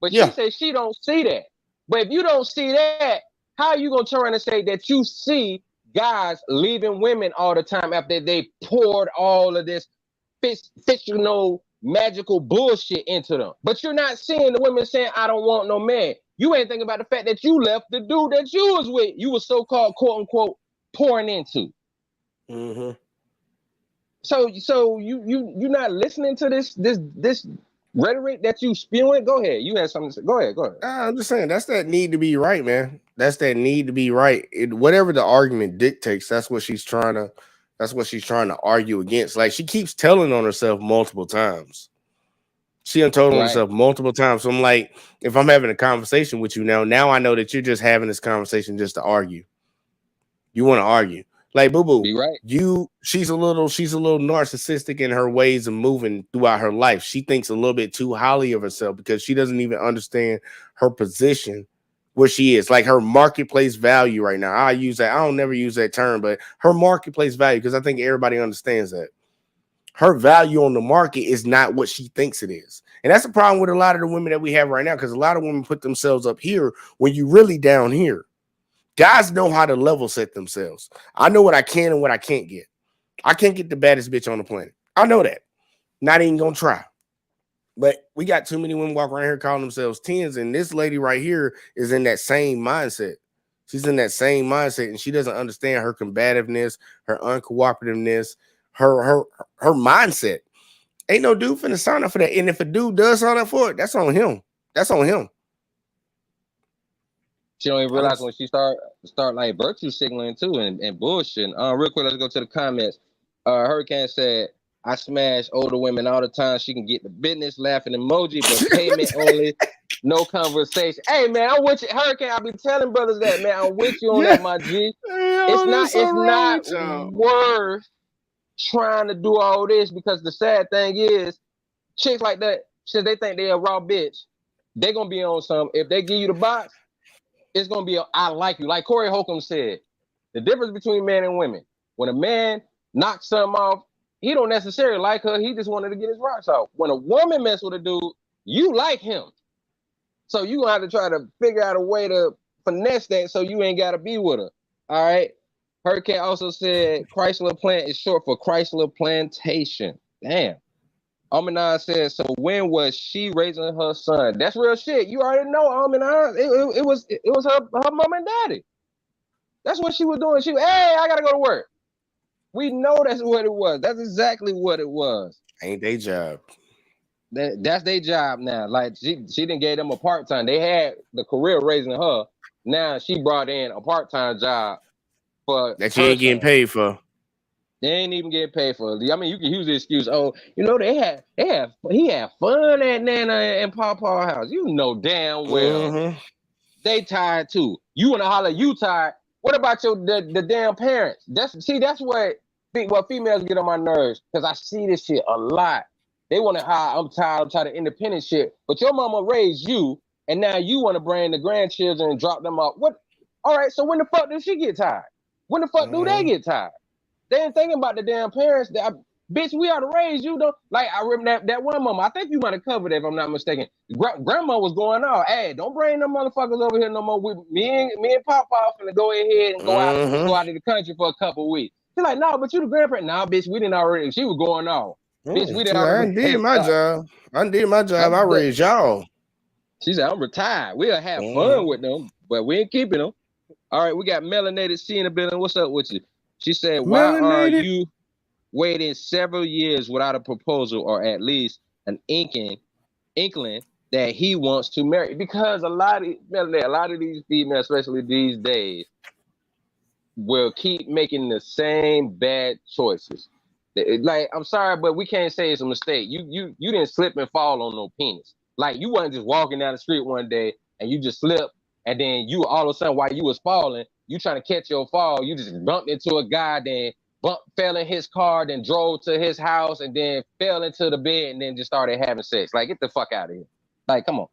But she says she don't see that. But if you don't see that, how are you going to turn around and say that you see guys leaving women all the time after they poured all of this fictional, magical bullshit into them? But you're not seeing the women saying, I don't want no man. You ain't thinking about the fact that you left the dude that you was with, you was so-called, quote-unquote, pouring into. So you're not listening to this rhetoric that you spewing? Go ahead. You had something to say. Go ahead. I'm just saying, that's that need to be right, man. That's that need to be right. Whatever the argument dictates, that's what she's trying to argue against. Like, she keeps telling on herself multiple times. She done told on herself multiple times. So I'm like, if I'm having a conversation with you now I know that you're just having this conversation just to argue. You want to argue. Like, boo-boo, be right. She's a little narcissistic in her ways of moving throughout her life. She thinks a little bit too highly of herself because she doesn't even understand her position where she is, like her marketplace value right now. I don't never use that term, but her marketplace value, because I think everybody understands that. Her value on the market is not what she thinks it is. And that's the problem with a lot of the women that we have right now, because a lot of women put themselves up here when you really down here. Guys know how to level set themselves. I know what I can and what I can't get. I can't get the baddest bitch on the planet. I know that. Not even gonna try. But we got too many women walking around here calling themselves 10s, and this lady right here is in that same mindset. She's in that same mindset, and she doesn't understand her combativeness, her uncooperativeness, her mindset. Ain't no dude finna sign up for that. And if a dude does sign up for it, that's on him. That's on him. She don't even realize when she start like virtue signaling too and bullshitting. Real quick, let's go to the comments. Hurricane said, I smash older women all the time. She can get the business laughing emoji, but payment only, no conversation. Hey man, I'm with you. Hurricane, I be telling brothers that, man. I'm with you on that, my G. It's not worth trying to do all this, because the sad thing is, chicks like that, since they think they're a raw bitch, they gonna be on some. If they give you the box, it's gonna be I like you. Like Corey Holcomb said, the difference between men and women. When a man knocks something off, he don't necessarily like her. He just wanted to get his rocks off. When a woman mess with a dude, you like him. So you gonna have to try to figure out a way to finesse that so you ain't gotta be with her. All right. Hurricane also said Chrysler Plant is short for Chrysler Plantation. Damn. Aminaz said, so when was she raising her son? That's real shit. You already know, Aminaz. It was her mom and daddy. That's what she was doing. Hey, I gotta go to work. We know that's what it was. That's exactly what it was. Ain't their job. That's their job now. Like she didn't give them a part-time. They had the career raising her. Now she brought in a part-time job for that you ain't getting paid for. They ain't even getting paid for it. I mean, you can use the excuse, oh, you know, he had fun at Nana and Pawpaw house. You know damn well they tired too. You wanna holler, you tired. What about the damn parents? That's what females get on my nerves, because I see this shit a lot. They want to hire, I'm tired of independent shit. But your mama raised you, and now you want to bring the grandchildren and drop them off. What? All right, so when the fuck does she get tired? When the fuck do they get tired? They ain't thinking about the damn parents. Bitch, we ought to raise you, though. Like, I remember that one mama. I think you might have covered it, if I'm not mistaken. Grandma was going on. Hey, don't bring them motherfuckers over here no more. Me and Papa finna go ahead and go out of the country for a couple of weeks. She's like, no, but you the grandparent. Nah, bitch, we didn't already. She was going on. Bitch, we didn't already. I did my job. I raised y'all. She said, I'm retired. We'll have fun with them, but we ain't keeping them. All right, we got Melanated C in the building. What's up with you? She said, why are you waiting several years without a proposal, or at least an inkling that he wants to marry? Because a lot of these females, especially these days, will keep making the same bad choices. Like, I'm sorry, but we can't say it's a mistake. You didn't slip and fall on no penis. Like, you wasn't just walking down the street one day and you just slipped, and then you all of a sudden, while you was falling, you trying to catch your fall, you just bumped into a guy, then fell in his car, then drove to his house, and then fell into the bed, and then just started having sex. Like, get the fuck out of here. Like, come on.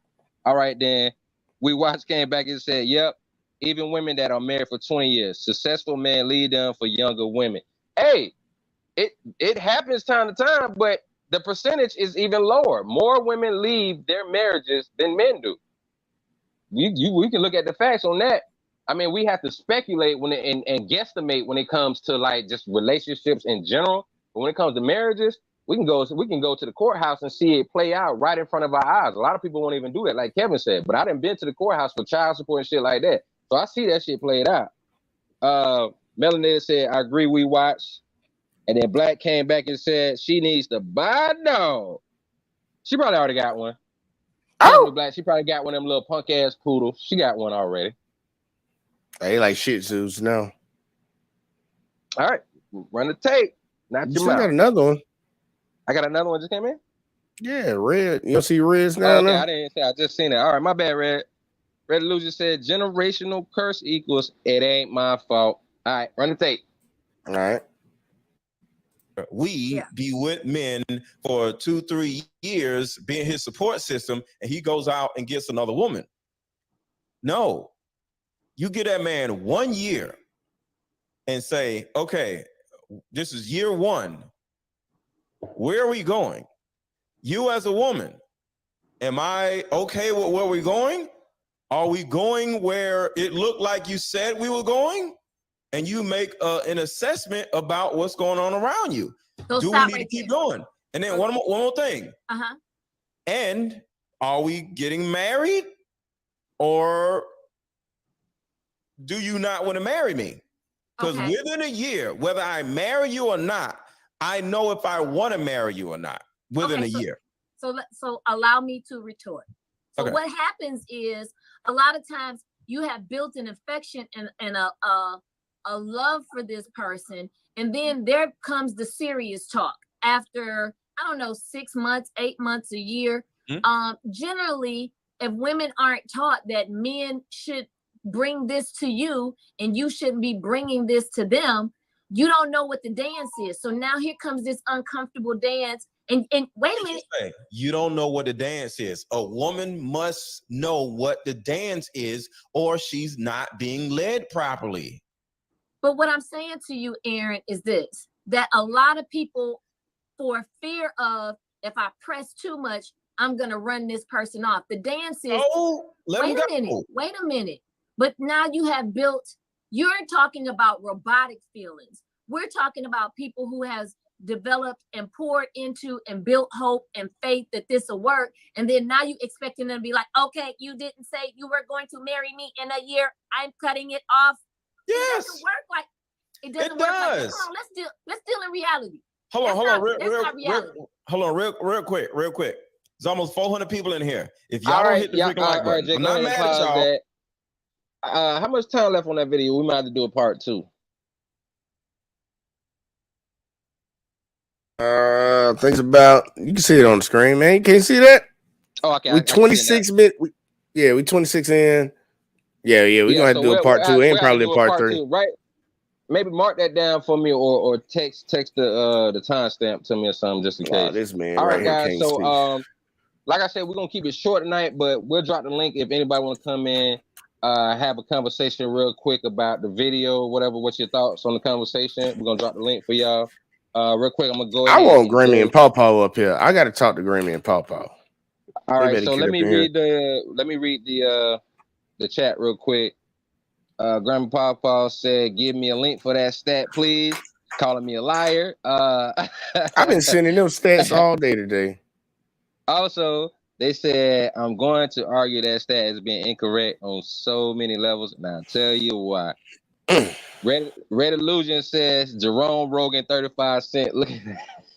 All right, then we came back and said, yep, even women that are married for 20 years, successful men lead them for younger women. Hey, it happens time to time, but the percentage is even lower. More women leave their marriages than men do. We can look at the facts on that. I mean, we have to speculate and guesstimate when it comes to like just relationships in general. But when it comes to marriages, we can go to the courthouse and see it play out right in front of our eyes. A lot of people won't even do that, like Kevin said. But I done been to the courthouse for child support and shit like that, so I see that shit played out. Melanated said, I agree, we watched. And then Black came back and said she needs to buy a dog. She probably already got one. Oh, Black, she probably got one of them little punk ass poodles. She got one already. They like Shih Tzus now. All right, run the tape. Not your mouth. Got another one. I got another one just came in. Yeah, Red. You don't see Reds now? Okay, I didn't say. I just seen it. All right, my bad, Red. Red Illusion said generational curse equals it ain't my fault. All right, run the tape. All right. We be with men for 2-3 years, being his support system, and he goes out and gets another woman. No, you get that man 1 year and say, okay, this is year one. Where are we going? You as a woman, am I okay with where we're going? Are we going where it looked like you said we were going? And you make an assessment about what's going on around you. So do we need to keep going? And then one more thing. And are we getting married, or do you not want to marry me? Because within a year, whether I marry you or not, I know if I want to marry you or not. within Okay, a year. So allow me to retort. So Okay. what happens is a lot of times you have built an affection and a love for this person, and then there comes the serious talk after, I don't know, 6 months, 8 months, a year. Generally, if women aren't taught that men should bring this to you and you shouldn't be bringing this to them, you don't know what the dance is. So now here comes this uncomfortable dance. And wait a minute. You don't know what the dance is. A woman must know what the dance is, or she's not being led properly. But what I'm saying to you, Aaron, is this: that a lot of people, for fear of, if I press too much, I'm gonna run this person off. The dance is, wait a minute. But now you have built, you're talking about robotic feelings. We're talking about people who has developed and poured into and built hope and faith that this will work. And then now you expecting them to be like, okay, you didn't say you were going to marry me in a year. I'm cutting it off. Yes. It doesn't work like it doesn't work like that. Come on, let's deal in reality. Hold on, real quick. There's almost 400 people in here. If y'all don't hit the freaking like button, I'm not mad at y'all. How much time left on that video? We might have to do a part 2. I think it's about, you can see it on the screen, man. You can't see that? Oh, okay. We 26 minutes. We 26 in. Yeah, we're gonna have to do a part 2 and probably a part 3. Right? Maybe mark that down for me, or text the timestamp to me or something, just in case. This man. All right, guys. So like I said, we're gonna keep it short tonight, but we'll drop the link if anybody want to come in, have a conversation real quick about the video, whatever. What's your thoughts on the conversation? We're gonna drop the link for y'all. Real quick, I'm gonna go ahead. I want Grammy and Paw Paw up here. I gotta talk to Grammy and Paw Paw. All right, so let me read the chat real quick. Grandma Papa said, give me a link for that stat, please. Calling me a liar. I've been sending them stats all day today. Also, they said, I'm going to argue that stat has been incorrect on so many levels, and I'll tell you why. Red Illusion says, Jerome Rogan 35 cents. Look at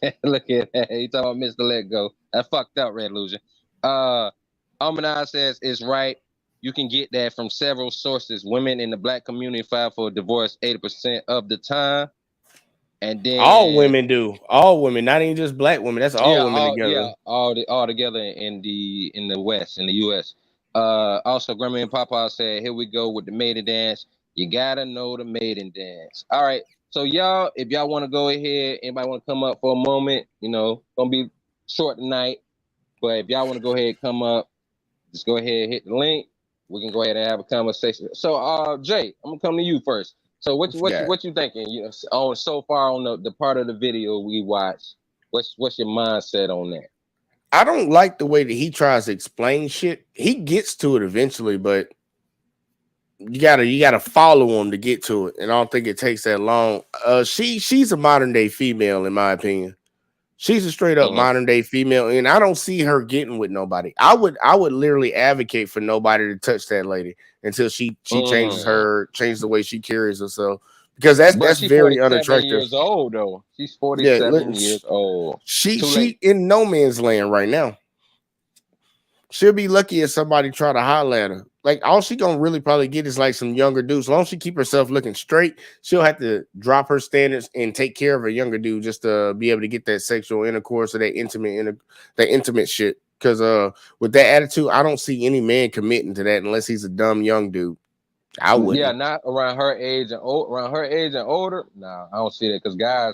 that. Look at that. He talking about Mr. Let Go. That fucked up, Red Illusion. Amanai says, it's right. You can get that from several sources. Women in the black community file for divorce 80% of the time. And then all women do. All women, not even just black women. That's all women together. Yeah, all together in the West, in the US. Also, Grammy and Papa said, here we go with the maiden dance. You gotta know the maiden dance. All right. So y'all, if y'all want to go ahead, anybody want to come up for a moment, gonna be short tonight. But if y'all want to go ahead and come up, just go ahead and hit the link. We can go ahead and have a conversation. So, Jay, I'm gonna come to you first. So, what you thinking? So far on the part of the video we watched, what's your mindset on that? I don't like the way that he tries to explain shit. He gets to it eventually, but you gotta follow him to get to it. And I don't think it takes that long. She's a modern day female, in my opinion. She's a straight up modern day female, and I don't see her getting with nobody. I would literally advocate for nobody to touch that lady until she changes the way she carries herself, because that's very unattractive. Years old though. She's 47 years old. She in no man's land right now. She'll be lucky if somebody try to holler at her. Like, all she gonna really probably get is like some younger dudes. As long as she keep herself looking straight, she'll have to drop her standards and take care of a younger dude just to be able to get that sexual intercourse or that intimate shit. Because with that attitude, I don't see any man committing to that unless he's a dumb young dude. I wouldn't. Yeah, not around her age and older. Nah, I don't see that, because guys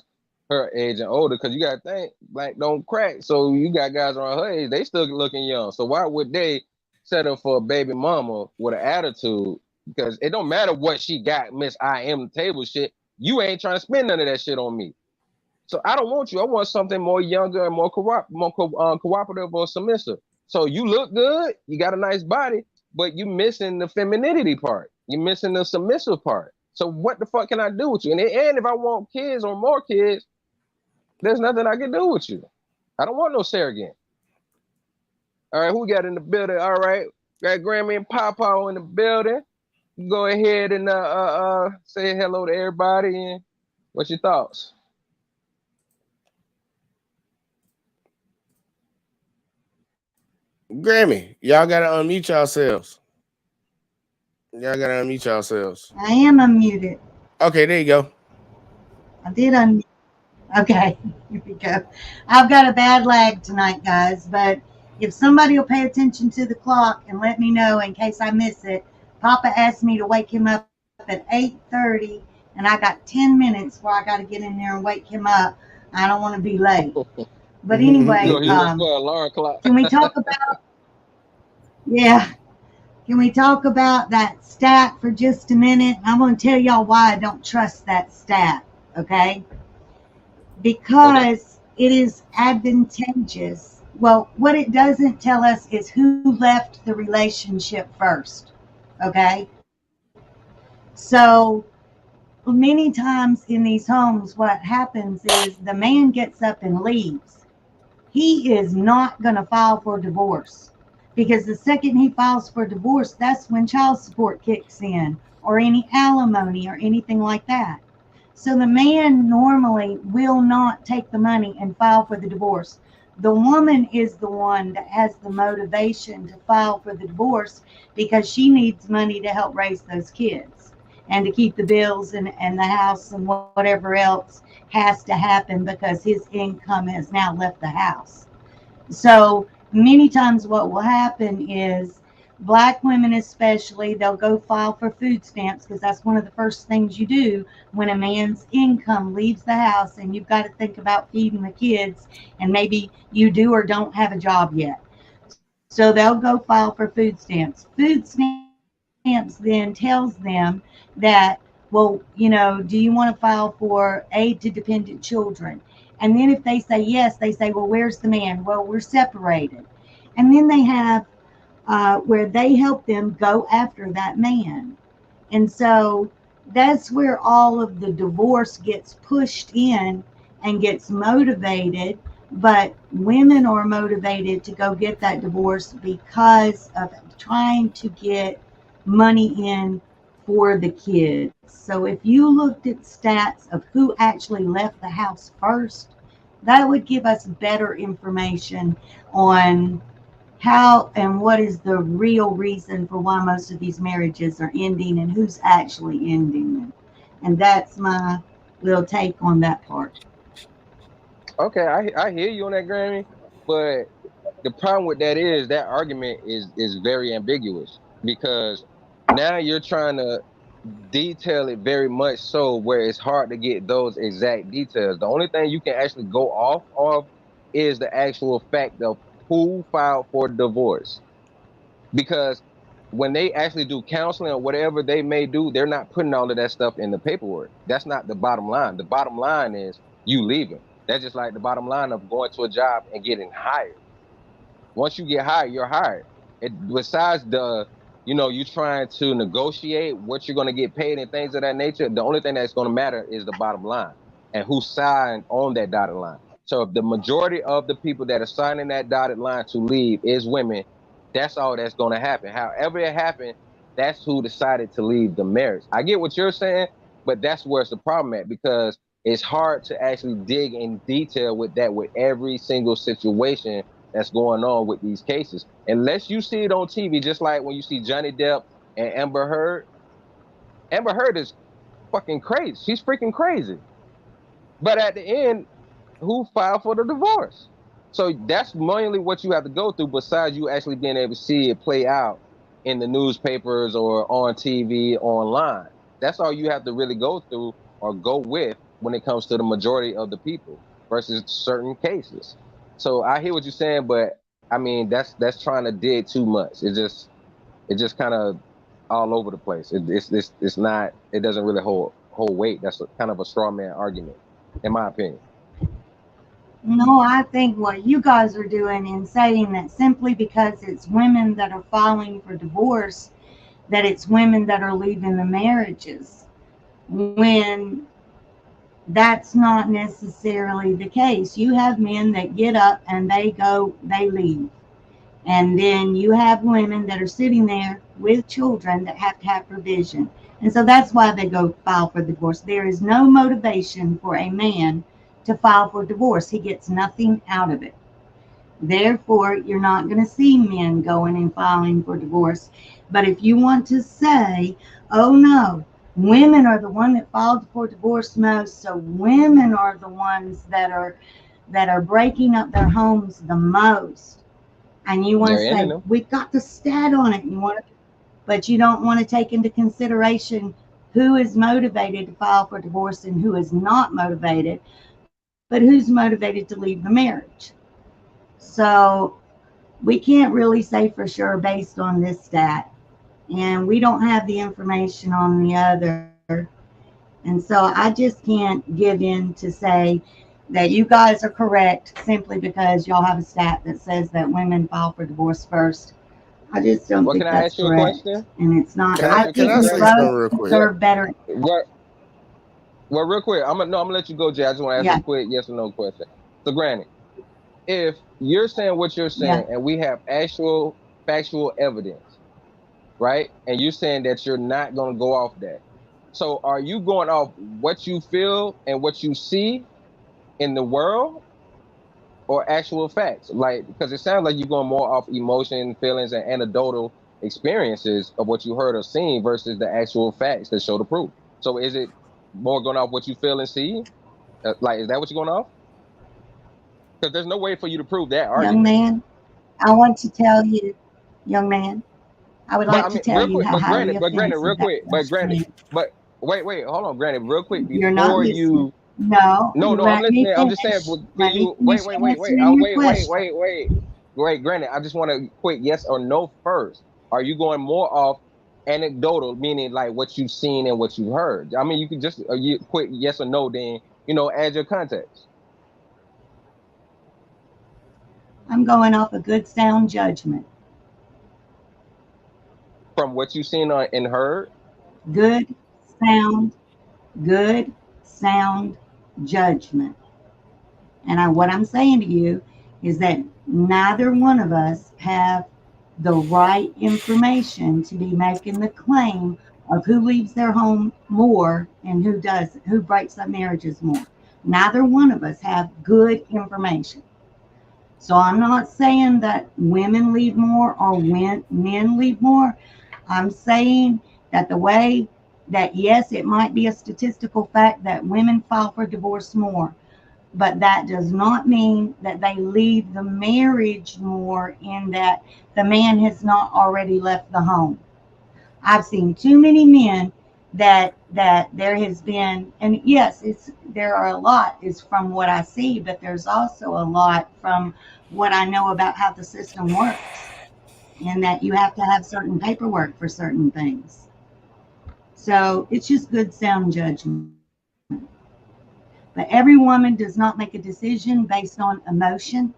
her age and older, because you gotta think black don't crack. So you got guys around her age, they still looking young. So why would they settle for a baby mama with an attitude? Because it don't matter what she got, Miss I am table shit. You ain't trying to spend none of that shit on me. So I don't want you. I want something more younger and more cooperative or submissive. So you look good, you got a nice body, but you missing the femininity part. You missing the submissive part. So what the fuck can I do with you? And if I want kids or more kids, there's nothing I can do with you. I don't want no surrogate. All right, who we got in the building? All right, got Grammy and Papa in the building. Go ahead and say hello to everybody. And what's your thoughts? Grammy, y'all gotta unmute yourselves. Y'all gotta unmute yourselves. I am unmuted. Okay, there you go. I did unmute. Okay, here we go. I've got a bad lag tonight, guys, but if somebody will pay attention to the clock and let me know in case I miss it. Papa asked me to wake him up at 8:30, and I got 10 minutes where I got to get in there and wake him up. I don't want to be late. But anyway, You know, for an alarm clock. can we talk about, yeah, can we talk about that stat for just a minute? I'm going to tell y'all why I don't trust that stat, okay? Because it is advantageous. Well, what it doesn't tell us is who left the relationship first, okay? So many times in these homes, what happens is the man gets up and leaves. He is not going to file for divorce, because the second he files for divorce, that's when child support kicks in, or any alimony or anything like that. So the man normally will not take the money and file for the divorce. The woman is the one that has the motivation to file for the divorce because she needs money to help raise those kids and to keep the bills and the house and whatever else has to happen because his income has now left the house. So many times what will happen is Black women especially, they'll go file for food stamps because that's one of the first things you do when a man's income leaves the house and you've got to think about feeding the kids, and maybe you do or don't have a job yet. So they'll go file for food stamps. Food stamps then tells them that, well, you know, do you want to file for aid to dependent children? And then if they say yes, they say, well, where's the man? Well, we're separated. And then they have where they help them go after that man. And so that's where all of the divorce gets pushed in and gets motivated. But women are motivated to go get that divorce because of trying to get money in for the kids. So if you looked at stats of who actually left the house first, that would give us better information on how and what is the real reason for why most of these marriages are ending and who's actually ending them. And that's my little take on that part. Okay, I hear you on that, Grammy, but the problem with that is that argument is very ambiguous, because now you're trying to detail it very much so where it's hard to get those exact details. The only thing you can actually go off of is the actual fact of who filed for divorce. Because when they actually do counseling or whatever they may do, they're not putting all of that stuff in the paperwork. That's not the bottom line. The bottom line is you leaving. That's just like the bottom line of going to a job and getting hired. Once you get hired, you're hired. Besides the, you know, you trying to negotiate what you're going to get paid and things of that nature, the only thing that's going to matter is the bottom line and who signed on that dotted line. So if the majority of the people that are signing that dotted line to leave is women, that's all that's going to happen. However it happened, that's who decided to leave the marriage. I get what you're saying, but that's where it's the problem at, because it's hard to actually dig in detail with that, with every single situation that's going on with these cases. Unless you see it on TV, just like when you see Johnny Depp and Amber Heard. Amber Heard is fucking crazy. She's freaking crazy. But at the end, who filed for the divorce? So that's mainly what you have to go through, besides you actually being able to see it play out in the newspapers or on TV, online. That's all you have to really go through or go with when it comes to the majority of the people versus certain cases. So I hear what you're saying, but I mean that's trying to dig too much. It just kind of all over the place. It's not. It doesn't really hold weight. That's kind of a straw man argument, in my opinion. No, I think what you guys are doing in saying that simply because it's women that are filing for divorce, that it's women that are leaving the marriages, when that's not necessarily the case. You have men that get up and they leave. And then you have women that are sitting there with children that have to have provision. And so that's why they go file for divorce. There is no motivation for a man to file for divorce. He gets nothing out of it. Therefore, you're not going to see men going and filing for divorce. But if you want to say, oh no, women are the one that filed for divorce most, so women are the ones that are breaking up their homes the most, and you want to They're ending say them. we've got the stat on it, but you don't want to take into consideration who is motivated to file for divorce and who is not motivated, but who's motivated to leave the marriage. So we can't really say for sure based on this stat, and we don't have the information on the other. And so I just can't give in to say that you guys are correct simply because y'all have a stat that says that women file for divorce first. I just don't Well, think can I that's ask you a correct. question? And it's not. Can I I ask you a Can think I question, we say Granny? something both real quick? What? deserve better. What? Well, real quick, I'm gonna let you go, Jay. I just want to ask Yeah, a quick yes or no question. So, Granny, if you're saying what you're yeah. saying, and we have actual factual evidence, right? And you're saying that you're not gonna go off that. So, are you going off what you feel and what you see in the world, or actual facts? Like, because it sounds like you're going more off emotion, feelings, and anecdotal experiences of what you heard or seen versus the actual facts that show the proof. So, is it more going off what you feel and see? Like, is that what you're going off? Because there's no way for you to prove that Young argument. man, I want to tell you, young man, I would But like I to mean, tell real you quick, how highly but granted, real offensive that quick, was to me. but wait, hold on, granted, real quick, You're not before listening. you, No, no, I'm let me listening. I'm just saying, finish. for Let me you, finish answering your question. wait, granted, I just want a quick yes or no first. Are you going more off anecdotal, meaning like what you've seen and what you've heard? I mean, you can just you quick yes or no, then add your context I'm going off a good sound judgment. from what you've seen and heard. Good sound, good sound judgment. What I'm saying to you is that neither one of us have the right information to be making the claim of who leaves their home more and who doesn't, who breaks up marriages more. Neither one of us have good information. So I'm not saying that women leave more or when men leave more. I'm saying that the way that, yes, it might be a statistical fact that women file for divorce more, but that does not mean that they leave the marriage more in that the man has not already left the home. I've seen too many men that there has been, and yes, there are a lot is from what I see, but there's also a lot from what I know about how the system works, and that you have to have certain paperwork for certain things. So it's just good sound judgment. But every woman does not make a decision based on emotion.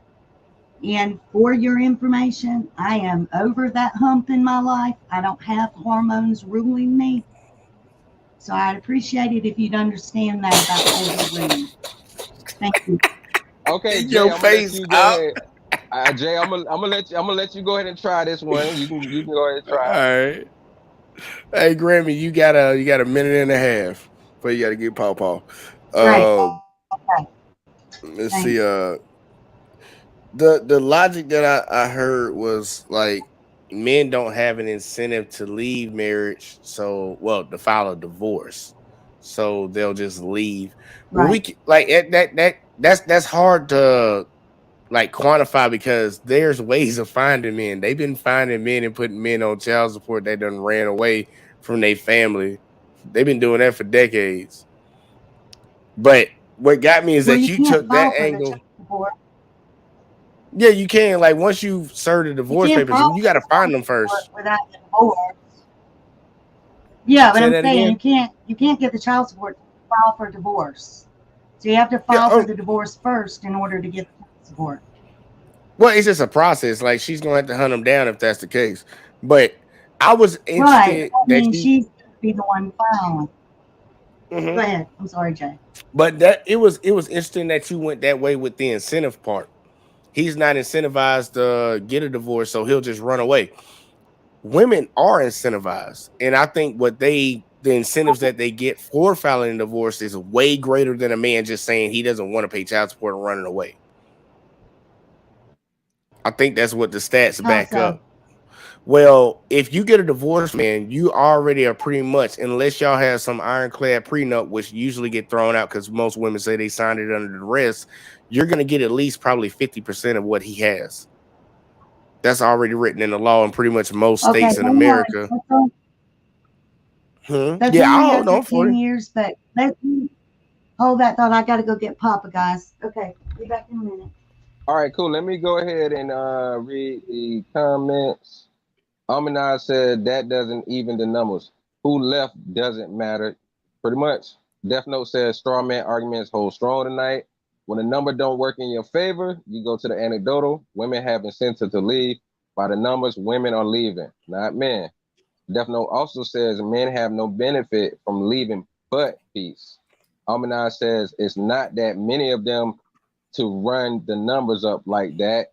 And for your information, I am over that hump in my life. I don't have hormones ruling me. So I'd appreciate it if you'd understand that about older women. Thank you. Okay, In Jay, your I'm gonna let face, you go out. ahead. Jay, I'm gonna let you go ahead and try this one. You can go ahead and All try it. right. Hey, Grammy, you got a minute and a half before you got to get Paw Paw. Great. Uh, Thanks. let's see. The logic that I heard was like men don't have an incentive to leave marriage, so well to file a divorce, so they'll just leave. Well, Right. like that's hard to like quantify because there's ways of finding men. They've been finding men and putting men on child support that done ran away from their family. They've been doing that for decades. But what got me is Well, that you you can't took that file for the child angle. support. Yeah, you can. Like once you serve the You divorce can't papers, file you for got to child find them support first. without the divorce. Yeah, but Say I'm that saying again. you can't get the child support to file for divorce. So you have to Yeah. file for the divorce first in order to get the child support. Well, it's just a process. Like she's gonna have to hunt them down if that's the case. But I was Right. interested That that means you. she's going to be the one filing. Go Mhm. ahead. I'm sorry, Jay. But that it was interesting that you went that way with the incentive part. He's not incentivized to get a divorce, so he'll just run away. Women are incentivized, and I think the incentives that they get for filing a divorce is way greater than a man just saying he doesn't want to pay child support and running away. I think that's what the stats How back so? up. Well, if you get a divorce, man, you already are pretty much, unless y'all have some ironclad prenup, which usually get thrown out because most women say they signed it under duress, you're going to get at least probably 50% of what he has. That's already written in the law in pretty much most Okay, states in hold on. America. That's Yeah, only I'll hold after on for 10 you. years, but let's hold that thought. I got to go get Papa, guys. Okay, be back in a minute. All right, cool. Let me go ahead and read the comments. Aminaz said that doesn't even the numbers. Who left doesn't matter. Pretty much. Death Note says straw man arguments hold strong tonight. When the number don't work in your favor, you go to the anecdotal. Women have incentive to leave. By the numbers, women are leaving, not men. Death Note also says men have no benefit from leaving but peace. Aminaz says it's not that many of them to run the numbers up like that.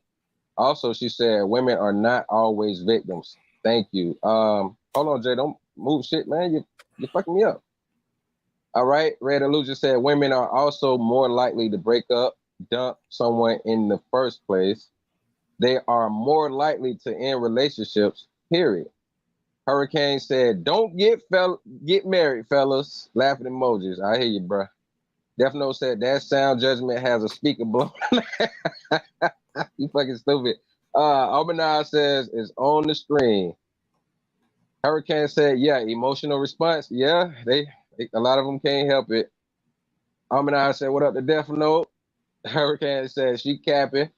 Also, she said women are not always victims. Thank you. Hold on, Jay. Don't move shit, man. You're fucking me up. All right. Red Illusion said women are also more likely to break up, dump someone in the first place. They are more likely to end relationships, period. Hurricane said, don't get married, fellas. Laughing emojis. I hear you, bro. Death Note said that sound judgment has a speaker blown. You fucking stupid. Albanaz says it's on the screen. Hurricane said, yeah, emotional response. Yeah, they a lot of them can't help it. Albanaz said, what up to Death Note? Hurricane said she capping.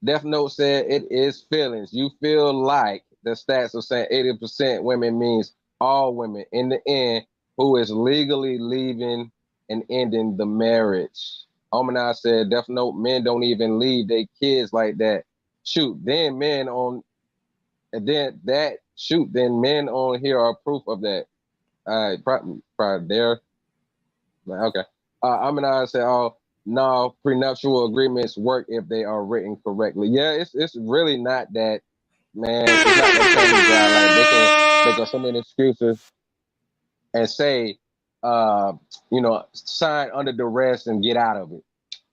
Death Note said it is feelings. You feel like the stats are saying 80% women means all women in the end who is legally leaving and ending the marriage. Almanaz said, Death Note, men don't even leave their kids like that. Shoot, then men on then men on here are proof of that. Probably there. Okay. Almanaz said, oh, no, prenuptial agreements work if they are written correctly. Yeah, it's really not that, man. It's not that like they can make up so many excuses and say, sign under duress and get out of it.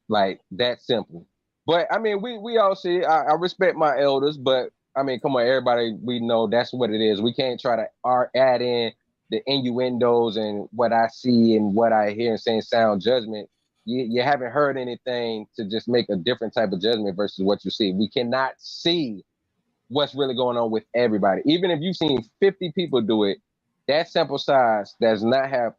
Like that simple. But I mean, we all see it. I respect my elders, but I mean, come on, everybody, we know that's what it is. We can't try to add in the innuendos and what I see and what I hear and saying sound judgment. You haven't heard anything to just make a different type of judgment versus what you see. We cannot see what's really going on with everybody. Even if you've seen 50 people do it, that sample size does not have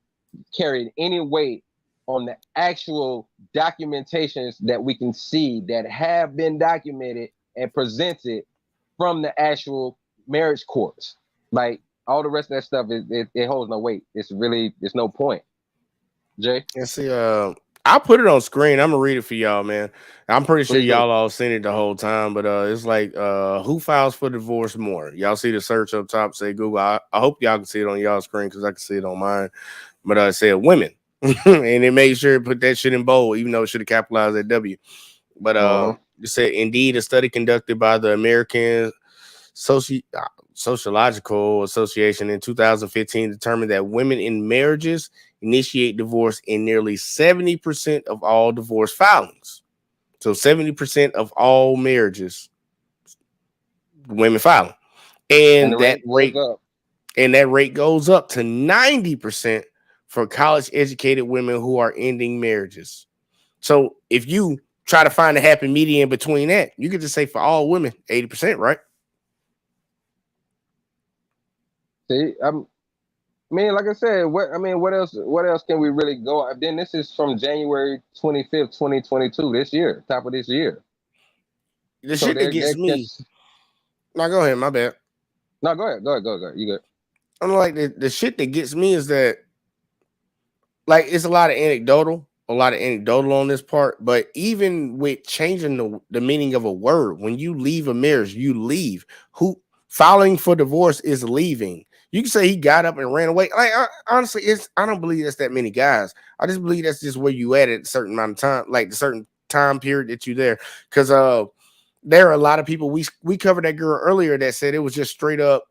carried any weight on the actual documentations that we can see that have been documented and presented from the actual marriage courts. Like all the rest of that stuff, it holds no weight. It's no point. Jay? And see, I'll put it on screen. I'm gonna read it for y'all, man. I'm pretty sure Please do. y'all all seen it the whole time, but it's like who files for divorce more? Y'all see the search up top, say Google. I hope y'all can see it on y'all screen because I can see it on mine. But it said women. And it made sure to put that shit in bold, even though it should have capitalized that W. But it said, indeed, a study conducted by the American Sociological Association in 2015 determined that women in marriages initiate divorce in nearly 70% of all divorce filings. So 70% of all marriages, women filing. And that rate goes up to 90% for college educated women who are ending marriages. So if you try to find a happy median between that, you could just say for all women, 80%, right? See, I mean, like I said, what else can we really go? Then this is from January 25th, 2022, this year, top of this year. The shit that gets me. No, go ahead, my bad. No, go ahead. You good. I'm like, the shit that gets me is that, like, it's a lot of anecdotal on this part, but even with changing the meaning of a word, when you leave a marriage, you leave. Who filing for divorce is leaving. You can say he got up and ran away. Like, honestly, I don't believe that's that many guys. I just believe that's just where you at a certain amount of time, like the certain time period that you there. Because there are a lot of people, we covered that girl earlier that said it was just straight up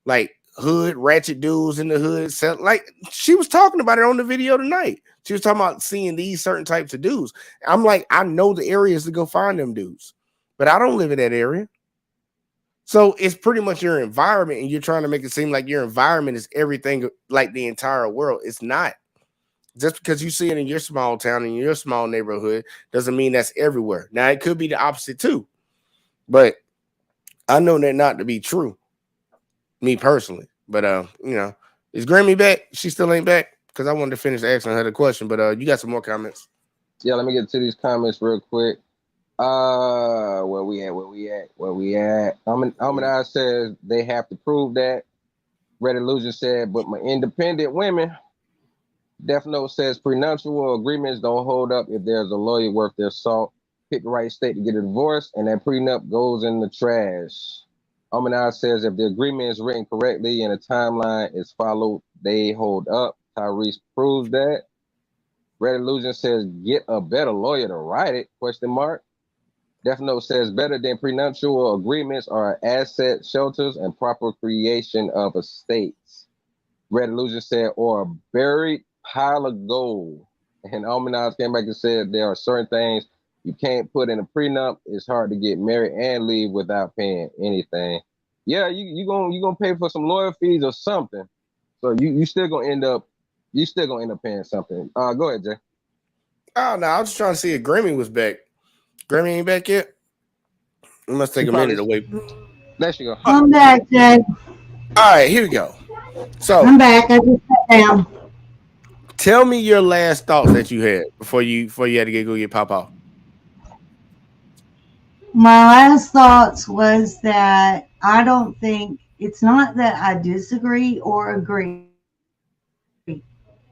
like hood ratchet dudes in the hood. Like she was talking about it on the video tonight. She was talking about seeing these certain types of dudes. I'm like, I know the areas to go find them dudes. but I don't live in that area. So it's pretty much your environment, and you're trying to make it seem like your environment is everything like the entire world. It's not. Just because you see it in your small town, in your small neighborhood, doesn't mean that's everywhere. Now, it could be the opposite too, but I know that not to be true, me personally. But, is Grammy back? She still ain't back? Because I wanted to finish asking her the question, but you got some more comments. Yeah, let me get to these comments real quick. Where we at? Almanaz says they have to prove that. Red Illusion said, but my independent women. Death Note says prenuptial agreements don't hold up if there's a lawyer worth their salt. Pick the right state to get a divorce, and that prenup goes in the trash. Almanaz says if the agreement is written correctly and a timeline is followed, they hold up. Tyrese proves that. Red Illusion says get a better lawyer to write it, ? Death Note says better than prenuptial agreements are asset shelters and proper creation of estates. Red Illusion said, or a buried pile of gold. And Almanaz came back and said there are certain things you can't put in a prenup. It's hard to get married and leave without paying anything. Yeah, you gonna pay for some lawyer fees or something. So you still gonna end up paying something. Go ahead, Jay. Oh no, I was just trying to see if Grammy was back. Grammy ain't back yet. It must take a minute to wait. There she go. I'm back, Jay. All right, here we go. So I'm back. I just sat down. Tell me your last thoughts that you had before you had to go get Papa. My last thoughts was that I don't think it's not that I disagree or agree.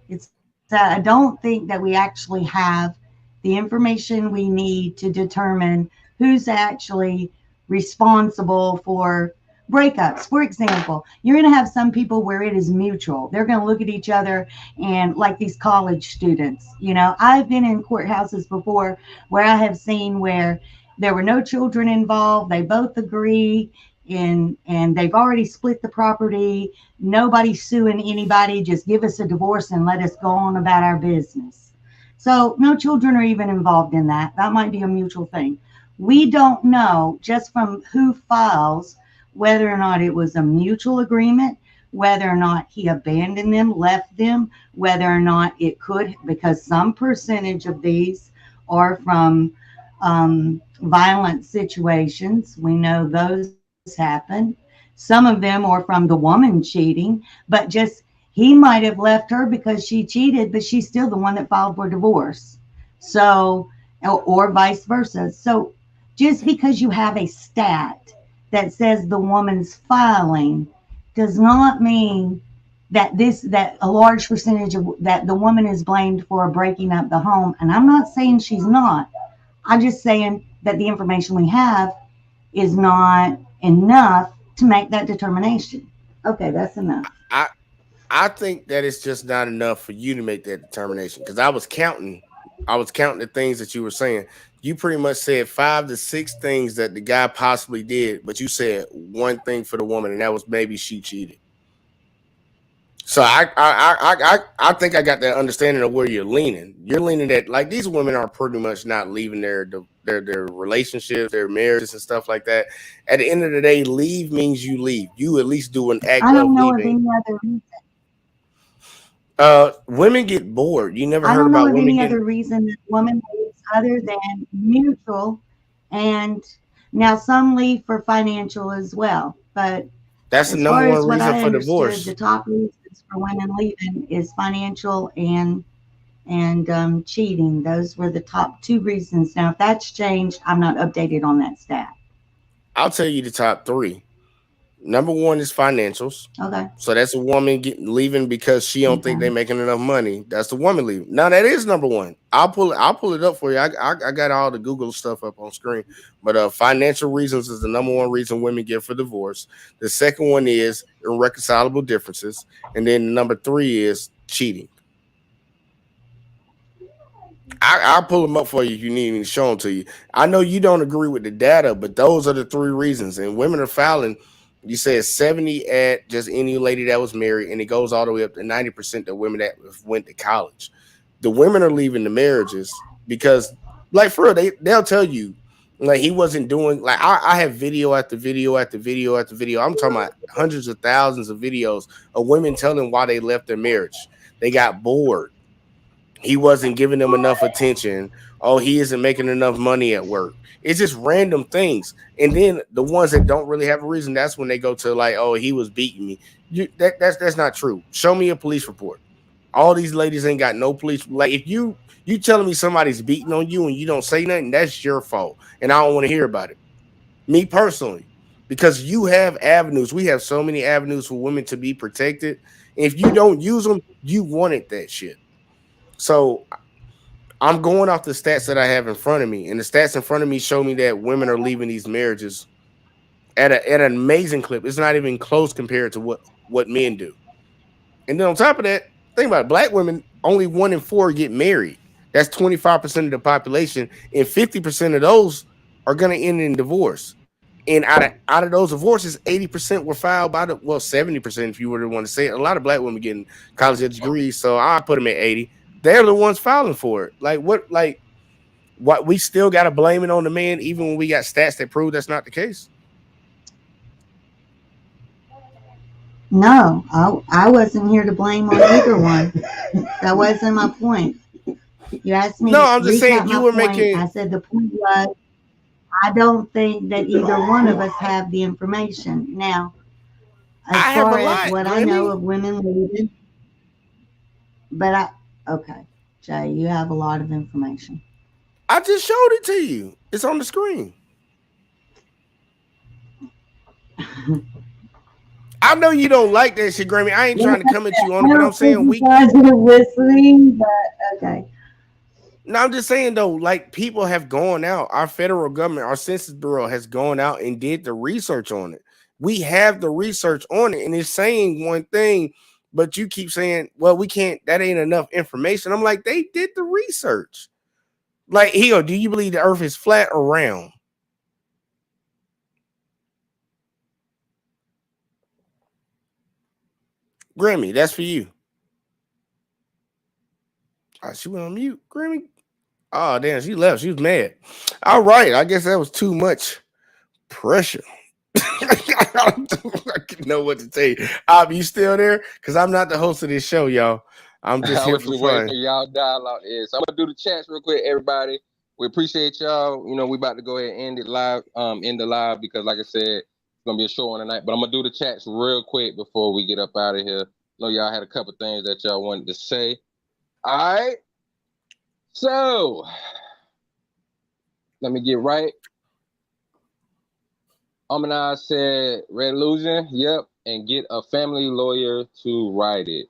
It's that I don't think that we actually have the information we need to determine who's actually responsible for breakups. For example, you're going to have some people where it is mutual. They're going to look at each other and like these college students, I've been in courthouses before where I have seen where there were no children involved. They both agree and they've already split the property. Nobody's suing anybody. Just give us a divorce and let us go on about our business. So no children are even involved in that. That might be a mutual thing. We don't know just from who files whether or not it was a mutual agreement, whether or not he abandoned them, left them, whether or not it could, because some percentage of these are from violent situations. We know those happen. Some of them are from the woman cheating, but just he might have left her because she cheated, but she's still the one that filed for divorce. So, or vice versa. So just because you have a stat that says the woman's filing does not mean that a large percentage of that the woman is blamed for breaking up the home. And I'm not saying she's not. I'm just saying that the information we have is not enough to make that determination. Okay, that's enough. I think that it's just not enough for you to make that determination, because I was counting the things that you were saying. You pretty much said 5 to 6 things that the guy possibly did, but you said one thing for the woman, and that was maybe she cheated. So I think I got that understanding of where you're leaning. You're leaning that like these women are pretty much not leaving their relationships, their marriages and stuff like that. At the end of the day, leave means you leave. You at least do an act of leaving. I don't know of any other reason. Women get bored. You never I heard don't know about of women any other reason that women leave other than mutual, and now some leave for financial as well. But that's the as number far as one what reason I for understood, divorce. the top reasons for women leaving is financial and cheating. Those were the top 2 reasons. Now, if that's changed, I'm not updated on that stat. I'll tell you the top 3. Number 1 is financials. Okay. So that's a woman leaving because she don't think they're making enough money. That's the woman leaving. Now that is number 1. I'll pull it up for you. I got all the Google stuff up on screen. But financial reasons is the number 1 reason women get for divorce. The second one is irreconcilable differences, and then number 3 is cheating. I'll pull them up for you if you need me to show them to you. I know you don't agree with the data, but those are the 3 reasons. And women are filing. You said 70 at just any lady that was married, and it goes all the way up to 90% of women that went to college. The women are leaving the marriages because, like, for real, they'll tell you Like he wasn't doing like I have video after video after video after video. I'm talking about hundreds of thousands of videos of women telling why they left their marriage. They got bored. He wasn't giving them enough attention. Oh, he isn't making enough money at work. It's just random things. And then the ones that don't really have a reason, that's when they go to like, oh, he was beating me. That's not true. Show me a police report. All these ladies ain't got no police. Like if you telling me somebody's beating on you and you don't say nothing, that's your fault. And I don't want to hear about it. Me personally, because you have avenues. We have so many avenues for women to be protected. If you don't use them, you wanted that shit. So I'm going off the stats that I have in front of me, and the stats in front of me show me that women are leaving these marriages at an amazing clip. It's not even close compared to what men do. And then on top of that, think about it, black women, only 1 in 4 get married. That's 25% of the population, and 50% of those are going to end in divorce. And out of those divorces, 80% were filed by 70% if you were to want to say it. A lot of black women getting college degrees, so I put them at 80. They're the ones filing for it. What we still got to blame it on the man, even when we got stats that prove that's not the case. No, I wasn't here to blame on either one. That wasn't my point. You asked me. No, I'm just saying you were making. I said the point was, I don't think that either one of us have the information. Now, as far as what I know of women leaving, okay, Jay, you have a lot of information. I just showed it to you. It's on the screen. I know you don't like that shit, Grammy. I ain't trying to come at you on it, but I'm saying we listening, but okay. No, I'm just saying though, like people have gone out. Our federal government, our Census Bureau has gone out and did the research on it. We have the research on it, and it's saying one thing, but you keep saying, well, we can't, that ain't enough information. I'm like, they did the research. Like, do you believe the earth is flat or round? Grammy, that's for you. Oh, she went on mute. Grammy. Oh, damn, she left. She was mad. All right. I guess that was too much pressure. I don't know what to say. You still there? Because I'm not the host of this show, y'all. I'm just here for fun. Y'all dialogue is. So I'm gonna do the chats real quick, everybody. We appreciate y'all. You know, we about to go ahead and end the live because, like I said, it's gonna be a show on tonight. But I'm gonna do the chats real quick before we get up out of here. I know y'all had a couple things that y'all wanted to say. All right. So let me get right. Amina said, Red Illusion, yep, and get a family lawyer to write it.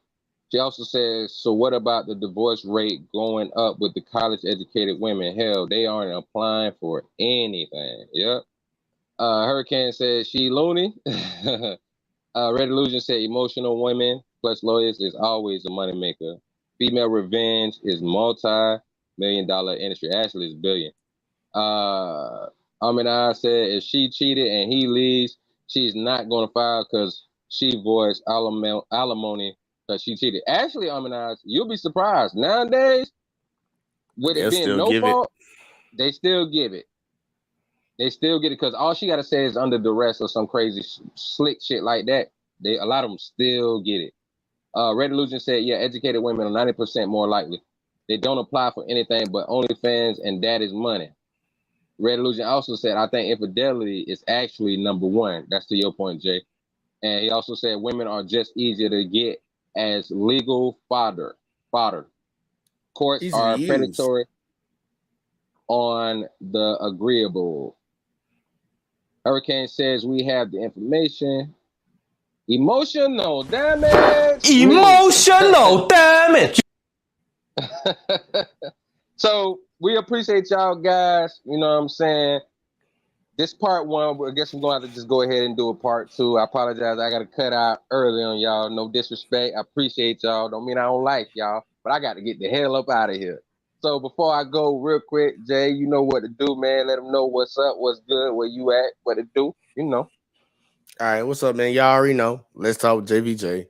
She also says, so what about the divorce rate going up with the college-educated women? Hell, they aren't applying for anything. Yep. Hurricane said, she loony. Red Illusion said, emotional women plus lawyers is always a moneymaker. Female revenge is multi-million-dollar industry. Actually, it's billion. Amina said, if she cheated and he leaves, she's not going to file because she voiced alimony because she cheated. Actually, Amina, you'll be surprised. Nowadays, with it being no fault, they still give it. They still get it because all she got to say is under duress or some crazy slick shit like that. A lot of them still get it. Red Illusion said, yeah, educated women are 90% more likely. They don't apply for anything but OnlyFans and daddy's money. Red Illusion also said, I think infidelity is actually number one. That's to your point, Jay. And he also said women are just easier to get as legal fodder. Courts are predatory on the agreeable. Hurricane says we have the information. Emotional damage. Emotional damage. So we appreciate y'all guys. You know what I'm saying? This part one, I guess we're going to have to just go ahead and do a part two. I apologize. I got to cut out early on y'all. No disrespect. I appreciate y'all. Don't mean I don't like y'all, but I got to get the hell up out of here. So before I go real quick, Jay, you know what to do, man. Let them know what's up, what's good, where you at, what to do. You know. All right, what's up, man? Y'all already know. Let's talk JVJ.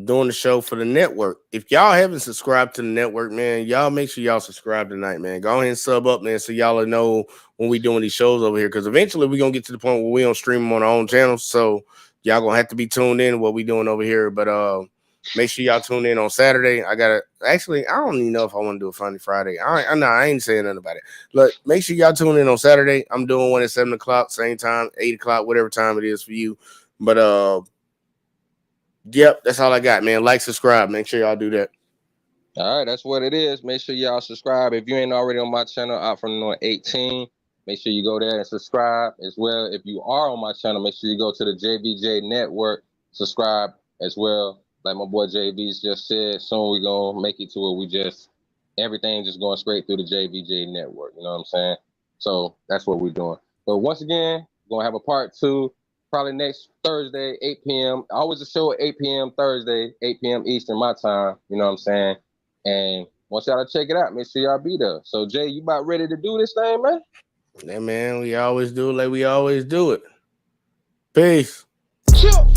doing the show for the network. If y'all haven't subscribed to the network, man, y'all make sure y'all subscribe tonight, man. Go ahead and sub up, man, so y'all will know when we doing these shows over here. Because eventually we're gonna get to the point where we don't stream them on our own channels. So y'all gonna have to be tuned in to what we doing over here. But make sure y'all tune in on Saturday. I don't even know if I want to do a Funny Friday. I ain't saying nothing about it. Look, make sure y'all tune in on Saturday. I'm doing one at 7 o'clock, same time, 8 o'clock, whatever time it is for you. But yep, that's all I got, man. Like, subscribe. Make sure y'all do that. All right, that's what it is. Make sure y'all subscribe. If you ain't already on my channel, Out From the North 18, make sure you go there and subscribe as well. If you are on my channel, make sure you go to the JVJ Network, subscribe as well. Like my boy JV's just said, soon we gonna make it to where everything just going straight through the JVJ Network. You know what I'm saying? So that's what we're doing. But once again, we're gonna have a part 2. Probably next Thursday, 8 p.m. Always a show at 8 p.m. Thursday, 8 p.m. Eastern, my time. You know what I'm saying? And once y'all check it out, make sure y'all be there. So, Jay, you about ready to do this thing, man? Yeah, man, we always do it like we always do it. Peace. Chill.